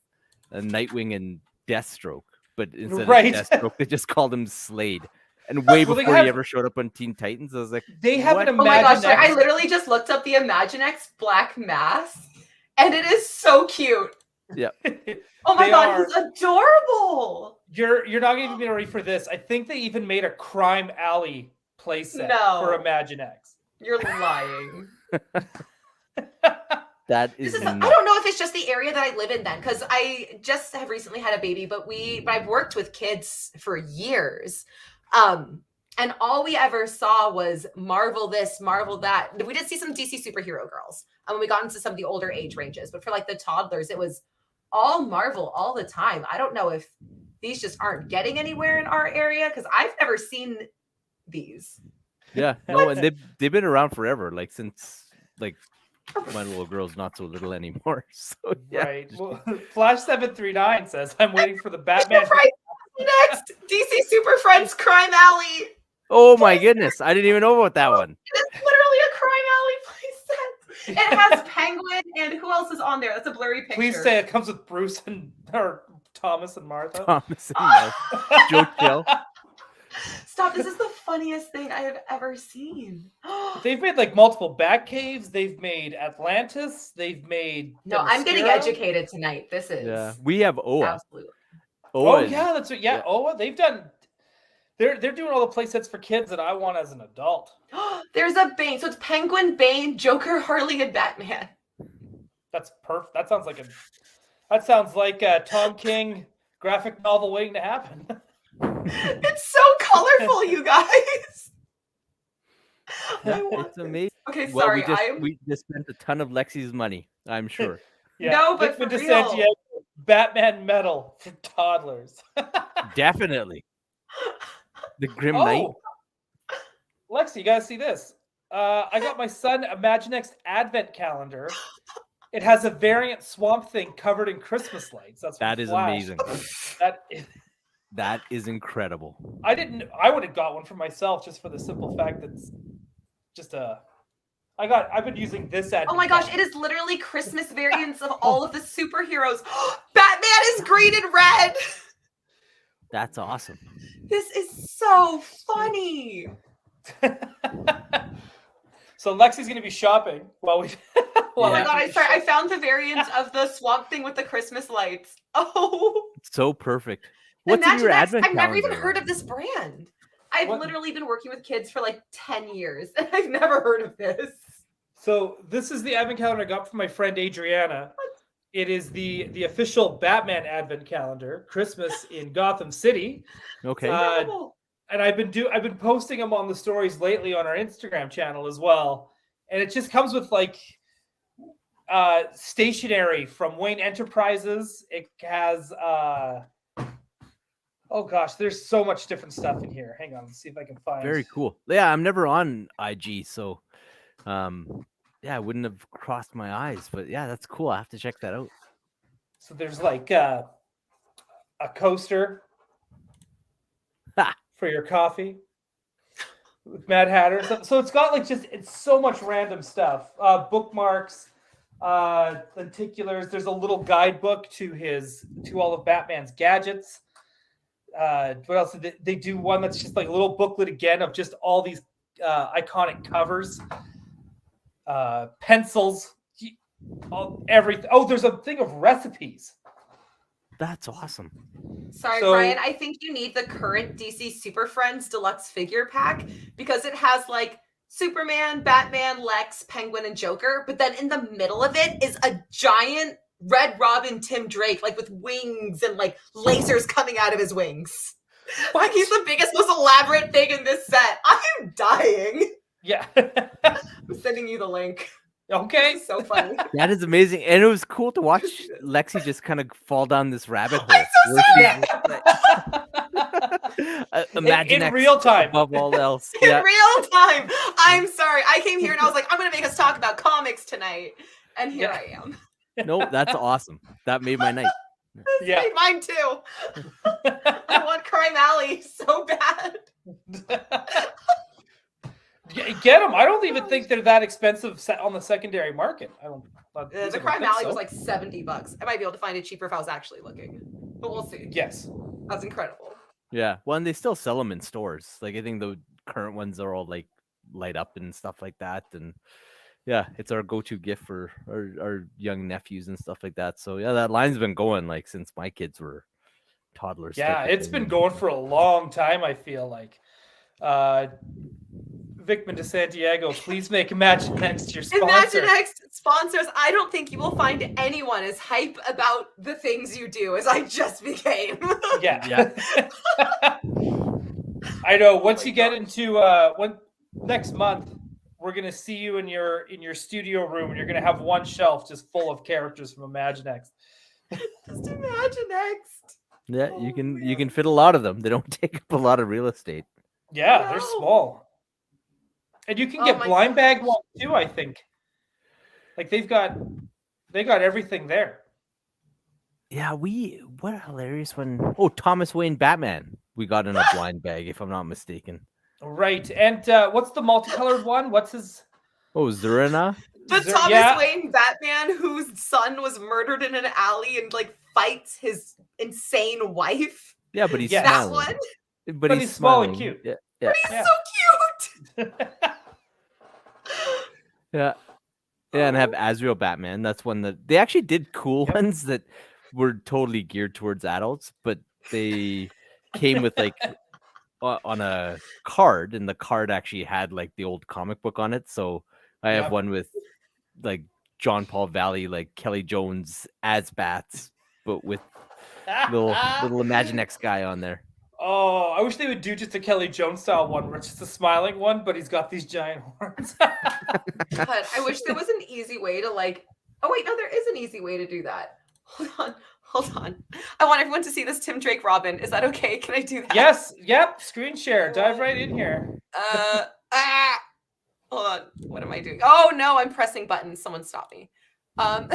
S2: a Nightwing and Deathstroke, but instead of Deathstroke, they just called him Slade. And way before he ever showed up on Teen Titans, I was like,
S1: they have an Imagine
S3: Oh my gosh,
S1: X.
S3: I literally just looked up the Imagine X Black Mask, and it is so cute.
S2: Yeah.
S3: Oh my god, he's adorable.
S1: You're not going to be ready for this. I think they even made a Crime Alley playset for Imagine X.
S3: You're lying.
S2: That is.
S3: I don't know if it's just the area that I live in then, because I just have recently had a baby, but I've worked with kids for years. And all we ever saw was Marvel this, Marvel that. We did see some DC superhero girls when we got into some of the older age ranges, but for like the toddlers, it was all Marvel all the time. I don't know if these just aren't getting anywhere in our area, because I've never seen these.
S2: Yeah, no, and they've been around forever, like since like my little girl's not so little anymore. So yeah.
S1: Right. Well, Flash 739 says, "I'm waiting for the Batman."
S3: Next, DC Super Friends Crime Alley.
S2: Oh my goodness, I didn't even know about that one.
S3: It is literally a Crime Alley playset. It has Penguin, and who else is on there? That's a blurry picture.
S1: Please say it comes with Bruce or Thomas and Martha.
S2: Thomas and Martha. Joe Chill.
S3: Stop! This is the funniest thing I have ever seen.
S1: They've made like multiple Batcaves. They've made Atlantis. They've made.
S3: No, I'm getting educated tonight. This is.
S2: Yeah, we have Oa.
S3: Absolutely.
S1: Oh yeah, that's what. Yeah, Oa. They've done. They're doing all the play sets for kids that I want as an adult.
S3: There's a Bane. So it's Penguin, Bane, Joker, Harley, and Batman.
S1: That's perfect. That sounds like a Tom King graphic novel waiting to happen.
S3: It's so colorful, you guys.
S2: Yeah, it's amazing.
S3: Okay, sorry.
S2: We just spent a ton of Lexi's money, I'm sure.
S3: Yeah, no, but for real.
S1: Batman metal for toddlers.
S2: Definitely. The Grim Knight.
S1: Lexi, you guys see this? I got my son Imaginext Advent Calendar. It has a variant Swamp Thing covered in Christmas lights.
S2: That is amazing. That is incredible.
S1: I would have got one for myself just for the simple fact that it's just I've been using this ad.
S3: Oh my gosh, it is literally Christmas variants of all of the superheroes. Batman is green and red.
S2: That's awesome.
S3: This is so funny.
S1: So Lexi's going to be shopping while we.
S3: Oh my god! I found the variant of the Swamp Thing with the Christmas lights. Oh,
S2: so perfect. What's in your
S3: Imaginext,
S2: advent
S3: I've never even
S2: calendar?
S3: heard of this brand. I've
S1: What?
S3: literally been working with kids for like 10 years and I've never heard of this.
S1: So this is the advent calendar I got from my friend Adriana. It is the official Batman advent calendar, Christmas in Gotham City.
S2: Okay.
S3: Incredible.
S1: And I've been posting them on the stories lately on our Instagram channel as well. And it just comes with like stationery from Wayne Enterprises. It has oh gosh, there's so much different stuff in here. Hang on, let's see if I can find.
S2: Very cool. Yeah, I'm never on IG, so yeah, I wouldn't have crossed my eyes, but yeah, that's cool. I have to check that out.
S1: So there's like a coaster
S2: Ha!
S1: for your coffee with Mad Hatter. So it's got like it's so much random stuff. Bookmarks, lenticulars. There's a little guidebook to all of Batman's gadgets. What else? They do one that's just like a little booklet again of just all these iconic covers, pencils, everything. Oh, there's a thing of recipes.
S2: That's awesome.
S3: Sorry,
S1: So-
S3: Brian. I think you need the current DC Super Friends deluxe figure pack because it has like Superman, Batman, Lex, Penguin, and Joker. But then in the middle of it is a giant Red Robin Tim Drake, like with wings and like lasers coming out of his wings. Like he's the biggest, most elaborate thing in this set. I'm dying.
S1: Yeah.
S3: I'm sending you the link.
S1: Okay.
S3: This is so funny.
S2: That is amazing, and it was cool to watch Lexi just kind of fall down this rabbit hole.
S3: I'm so
S2: where she's- Imagine
S1: in real time.
S2: above all else.
S3: In
S2: Yeah.
S3: real time. I'm sorry. I came here and I was like, I'm going to make us talk about comics tonight. And here
S1: Yeah.
S3: I am.
S2: Nope, that's awesome. That made my night.
S1: Yeah.
S3: Hey, mine too. I want Crime Alley so bad.
S1: Get them. I don't even think they're that expensive on the secondary market. I don't
S3: The Crime Alley was like $70. I might be able to find it cheaper if I was actually looking. But we'll see.
S1: Yes.
S3: That's incredible.
S2: Yeah. Well, and they still sell them in stores. Like I think the current ones are all like light up and stuff like that. And yeah, it's our go-to gift for our young nephews and stuff like that. So yeah, that line's been going like since my kids were toddlers.
S1: Yeah,
S2: type of
S1: it's
S2: thing.
S1: been going for a long time, I feel like. Vicman de Santiago, please make Imaginext your sponsor.
S3: Imaginext sponsors. I don't think you will find anyone as hype about the things you do as I just became.
S1: Yeah. I know. Once
S3: my
S1: you get
S3: gosh.
S1: into next month, we're gonna see you in your studio room, and you're gonna have one shelf just full of characters from Imaginext.
S3: Just Imaginext.
S2: Yeah,
S3: Oh,
S2: you can fit a lot of them. They don't take up a lot of real estate.
S1: Yeah, they're
S3: No.
S1: small, and you can
S3: Oh
S1: get
S3: my
S1: blind bag
S3: gosh.
S1: ones too. I think, like they got everything there.
S2: Yeah, what a hilarious one. Oh, Thomas Wayne Batman. We got in a blind bag, if I'm not mistaken.
S1: Right, and what's the multicolored one? What's his?
S2: Oh, Zerina?
S3: The
S1: Is there-
S3: Thomas
S1: yeah.
S3: Wayne Batman whose son was murdered in an alley and like fights his insane wife.
S2: Yeah, but he's
S1: Yes.
S3: That
S2: smiling.
S3: one.
S2: But
S1: he's small and
S2: smiling.
S1: cute.
S2: Yeah, yeah,
S3: He's
S1: Yeah.
S3: so cute.
S2: yeah. Yeah, and have Azrael Batman. That's one that they actually did cool
S1: Yep.
S2: ones that were totally geared towards adults, but they came with like on a card, and the card actually had like the old comic book on it. So I have
S1: Yep.
S2: one with like John Paul Valley, like Kelly Jones as Bats, but with little Imaginext guy on there.
S1: Oh, I wish they would do just a Kelly Jones style one, where it's just a smiling one, but he's got these giant horns.
S3: But I wish there was an easy way to like. Oh wait, no, there is an easy way to do that. Hold on. I want everyone to see this Tim Drake Robin. Is that okay? Can I do that?
S1: Yes. Yep. Screen share. Dive right in here.
S3: Hold on. What am I doing? Oh no, I'm pressing buttons. Someone stop me.
S1: Oh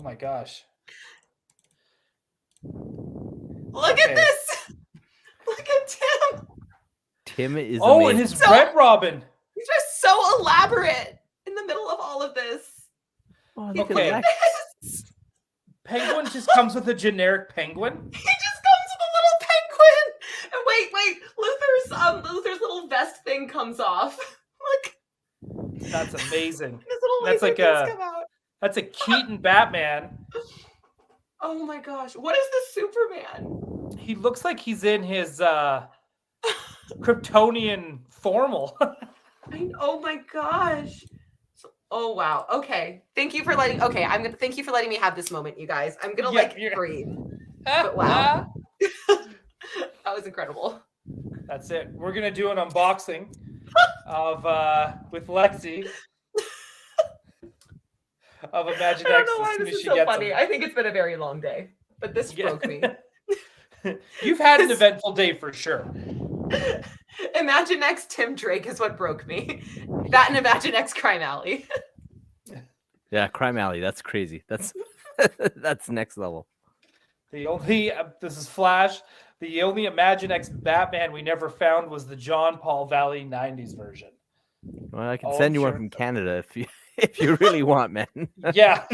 S1: my gosh.
S3: Look
S1: Okay.
S3: at this. Look at Tim.
S2: Tim is
S1: Oh,
S2: amazing.
S1: and his
S3: So-
S1: Red Robin.
S3: He's just so elaborate in the middle of all of this.
S2: Oh,
S3: He
S2: look at
S1: Okay.
S2: Lex.
S3: This.
S1: Penguin just comes with a generic penguin.
S3: He just comes with a little penguin. And wait, Luther's little vest thing comes off. Look,
S1: That's amazing.
S3: his little
S1: That's
S3: laser
S1: like
S3: things
S1: a-
S3: come out.
S1: That's a Keaton Batman.
S3: Oh my gosh, what is the Superman?
S1: He looks like he's in his Kryptonian formal.
S3: Oh my gosh. Oh wow. Okay. Thank you for letting. Okay, thank you for letting me have this moment, you guys. I'm gonna breathe. But wow, that was incredible.
S1: That's it. We're gonna do an unboxing of with Lexi of Imaginext.
S3: I don't know why this is so funny. I think it's been a very long day, but this broke me.
S1: You've had an eventful day for sure.
S3: Imaginext Tim Drake is what broke me. That and Imaginext Crime Alley.
S2: Yeah, Crime Alley. That's crazy. That's next level.
S1: The only this is Flash. The only Imaginext Batman we never found was the John Paul Valley '90s version.
S2: Well, I can send you one from Canada if you really want, man.
S1: Yeah.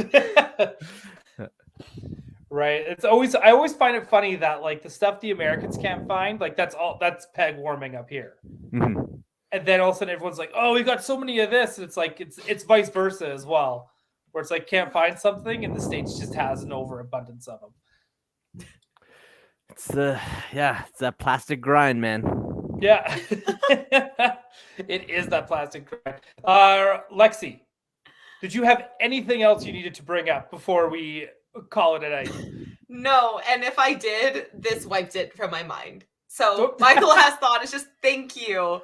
S1: Right. I always find it funny that like the stuff the Americans can't find, like that's peg warming up here.
S2: Mm-hmm.
S1: And then all of a sudden everyone's like, oh, we got so many of this. And it's like it's vice versa as well. Where it's like can't find something and the States just has an overabundance of them.
S2: It's that plastic grind, man.
S1: Yeah. It is that plastic grind. Lexi, did you have anything else you needed to bring up before we call it a night?
S3: No, and if I did, this wiped it from my mind. So my last thought is just thank you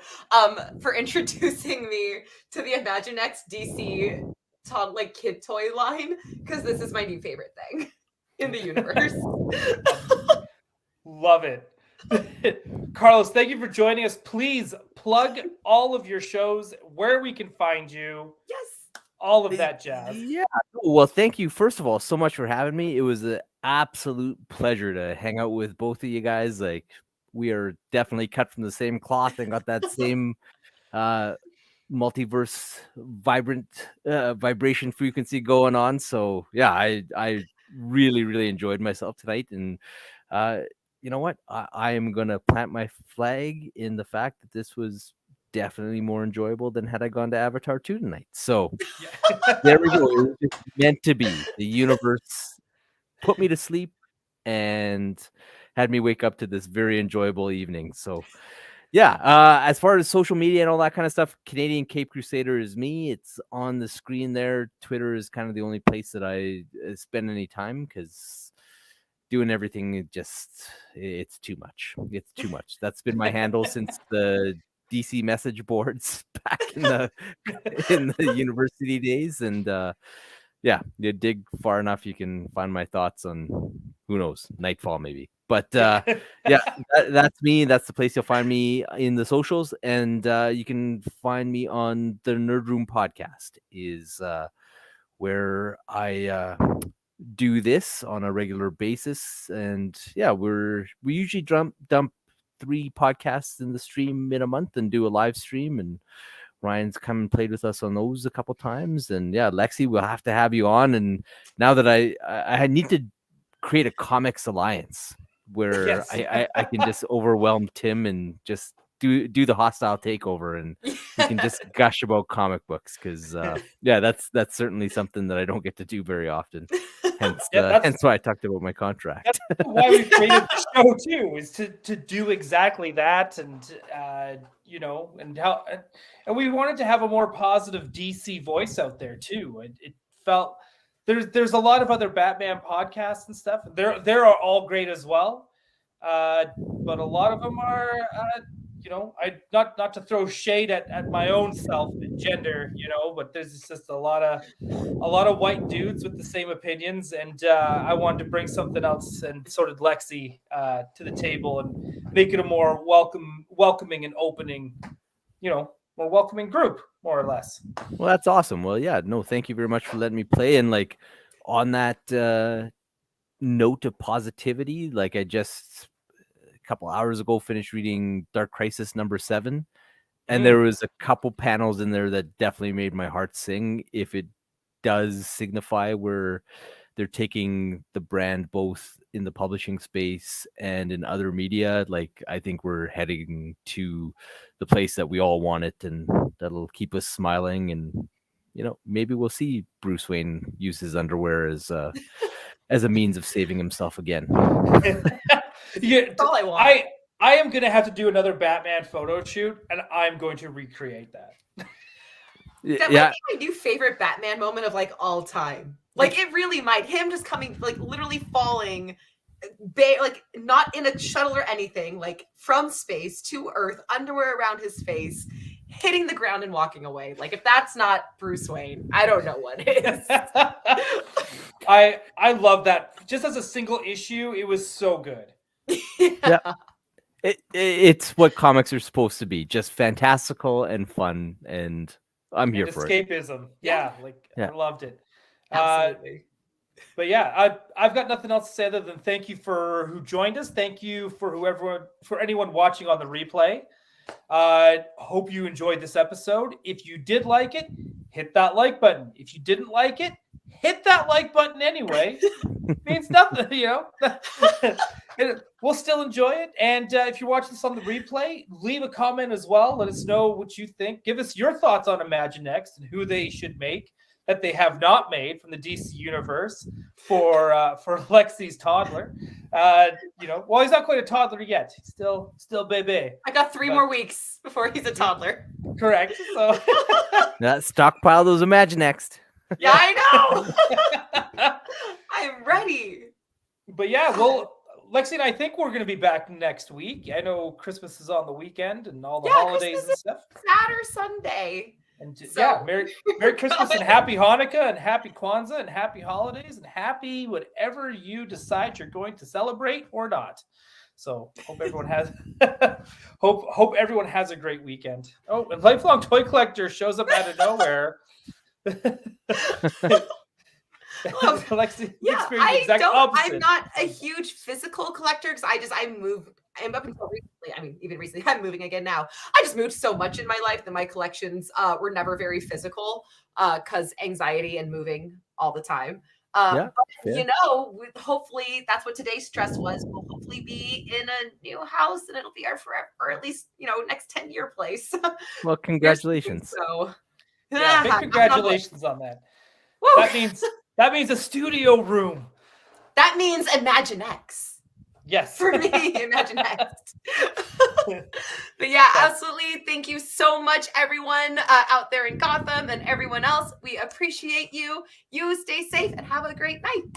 S3: for introducing me to the Imaginext DC kid toy line, because this is my new favorite thing in the universe.
S1: Love it. Carlos, thank you for joining us. Please plug all of your shows, where we can find you.
S3: Yes.
S1: All of that jazz.
S2: Yeah. Well, thank you, first of all, so much for having me. It was an absolute pleasure to hang out with both of you guys. Like, we are definitely cut from the same cloth and got that same multiverse vibration frequency going on. So yeah, I really, really enjoyed myself tonight. And you know what? I am going to plant my flag in the fact that this was definitely more enjoyable than had I gone to Avatar 2 tonight. So there we go. It was just meant to be. The universe put me to sleep and had me wake up to this very enjoyable evening. So yeah, as far as social media and all that kind of stuff, Canadian Cape Crusader is me. It's on the screen there. Twitter is kind of the only place that I spend any time, because doing everything, it's too much. It's too much. That's been my handle since the DC message boards back in the university days. And yeah, you dig far enough, you can find my thoughts on, who knows, Nightfall maybe. But yeah, that's me. That's the place you'll find me in the socials. And you can find me on the Nerd Room podcast, is where I do this on a regular basis. And yeah, we usually dump 3 podcasts in the stream in a month and do a live stream, and Ryan's come and played with us on those a couple times. And yeah, Lexi, we'll have to have you on. And now that I need to create a comics alliance where
S1: Yes.
S2: I can just overwhelm Tim and just do the hostile takeover, and we can just gush about comic books, because yeah, that's certainly something that I don't get to do very often. Hence why I talked about my contract.
S1: That's why we created the show too, is to do exactly that. And you know, and we wanted to have a more positive DC voice out there too. It felt there's a lot of other Batman podcasts and stuff. There are all great as well, but a lot of them are you know, I not to throw shade at my own self and gender, you know, but there's just a lot of white dudes with the same opinions, and I wanted to bring something else, and so did Lexi, to the table, and make it a more welcoming and opening, you know, more welcoming group, more or less.
S2: Well, that's awesome. Well, yeah, no, thank you very much for letting me play. And like, on that note of positivity, like, I just a couple hours ago finished reading Dark Crisis #7, and there was a couple panels in there that definitely made my heart sing. If it does signify where they're taking the brand both in the publishing space and in other media, like, I think we're heading to the place that we all want it, and that'll keep us smiling. And you know, maybe we'll see Bruce Wayne use his underwear as a means of saving himself again.
S1: Yeah,
S3: That's all I want.
S1: I am gonna have to do another Batman photo shoot, and I'm going to recreate that.
S3: That
S2: Yeah,
S3: might be my new favorite Batman moment of like all time. Like it really might. Him just coming, like literally falling, like not in a shuttle or anything, like from space to Earth, underwear around his face, hitting the ground and walking away. Like if that's not Bruce Wayne, I don't know what is.
S1: I love that. Just as a single issue, it was so good.
S2: Yeah. It's what comics are supposed to be, just fantastical and fun, and I'm here
S1: And
S2: for it.
S1: escapism. Yeah, like
S2: Yeah.
S1: I loved it.
S3: Absolutely.
S1: But yeah, I've got nothing else to say other than thank you for who joined us. Thank you for anyone watching on the replay. Hope you enjoyed this episode. If you did like it, hit that like button. If you didn't like it, hit that like button anyway. It means nothing, you know. We'll still enjoy it. And if you're watching this on the replay, leave a comment as well. Let us know what you think. Give us your thoughts on Imagine Next and who they should make that they have not made from the DC universe for Lexi's toddler. You know, well, he's not quite a toddler yet. He's still baby.
S3: I got 3 more weeks before he's a toddler.
S1: Correct. So
S2: Yeah, stockpile those Imagine Next.
S3: Yeah, I know. I'm ready.
S1: But yeah, well, Lexi and I think we're going to be back next week. I know Christmas is on the weekend and all the holidays
S3: Christmas
S1: and stuff.
S3: Saturday, Sunday.
S1: And
S3: So-
S1: yeah, Merry Christmas and Happy Hanukkah and Happy Kwanzaa and Happy Holidays and happy whatever you decide you're going to celebrate or not. So hope everyone has hope everyone has a great weekend. Oh, and Lifelong Toy Collector shows up out of nowhere. Lexi,
S3: Yeah,
S1: experienced the
S3: I
S1: exact
S3: don't.
S1: opposite.
S3: I'm not a huge physical collector because I move. I'm up until recently. I mean, even recently, I'm moving again now. I just moved so much in my life that my collections were never very physical because anxiety and moving all the time.
S2: Yeah,
S3: But you know, hopefully that's what today's stress was. We'll hopefully be in a new house and it'll be our forever, or at least next 10-year place.
S2: Well, congratulations.
S3: So,
S1: Yeah, big
S3: knock on wood.
S1: congratulations on that.
S3: Woo!
S1: That means a studio room.
S3: That means Imagine X.
S1: Yes.
S3: For me, Imagine Next. But yeah, absolutely. Thank you so much, everyone out there in Gotham and everyone else. We appreciate you. You stay safe and have a great night.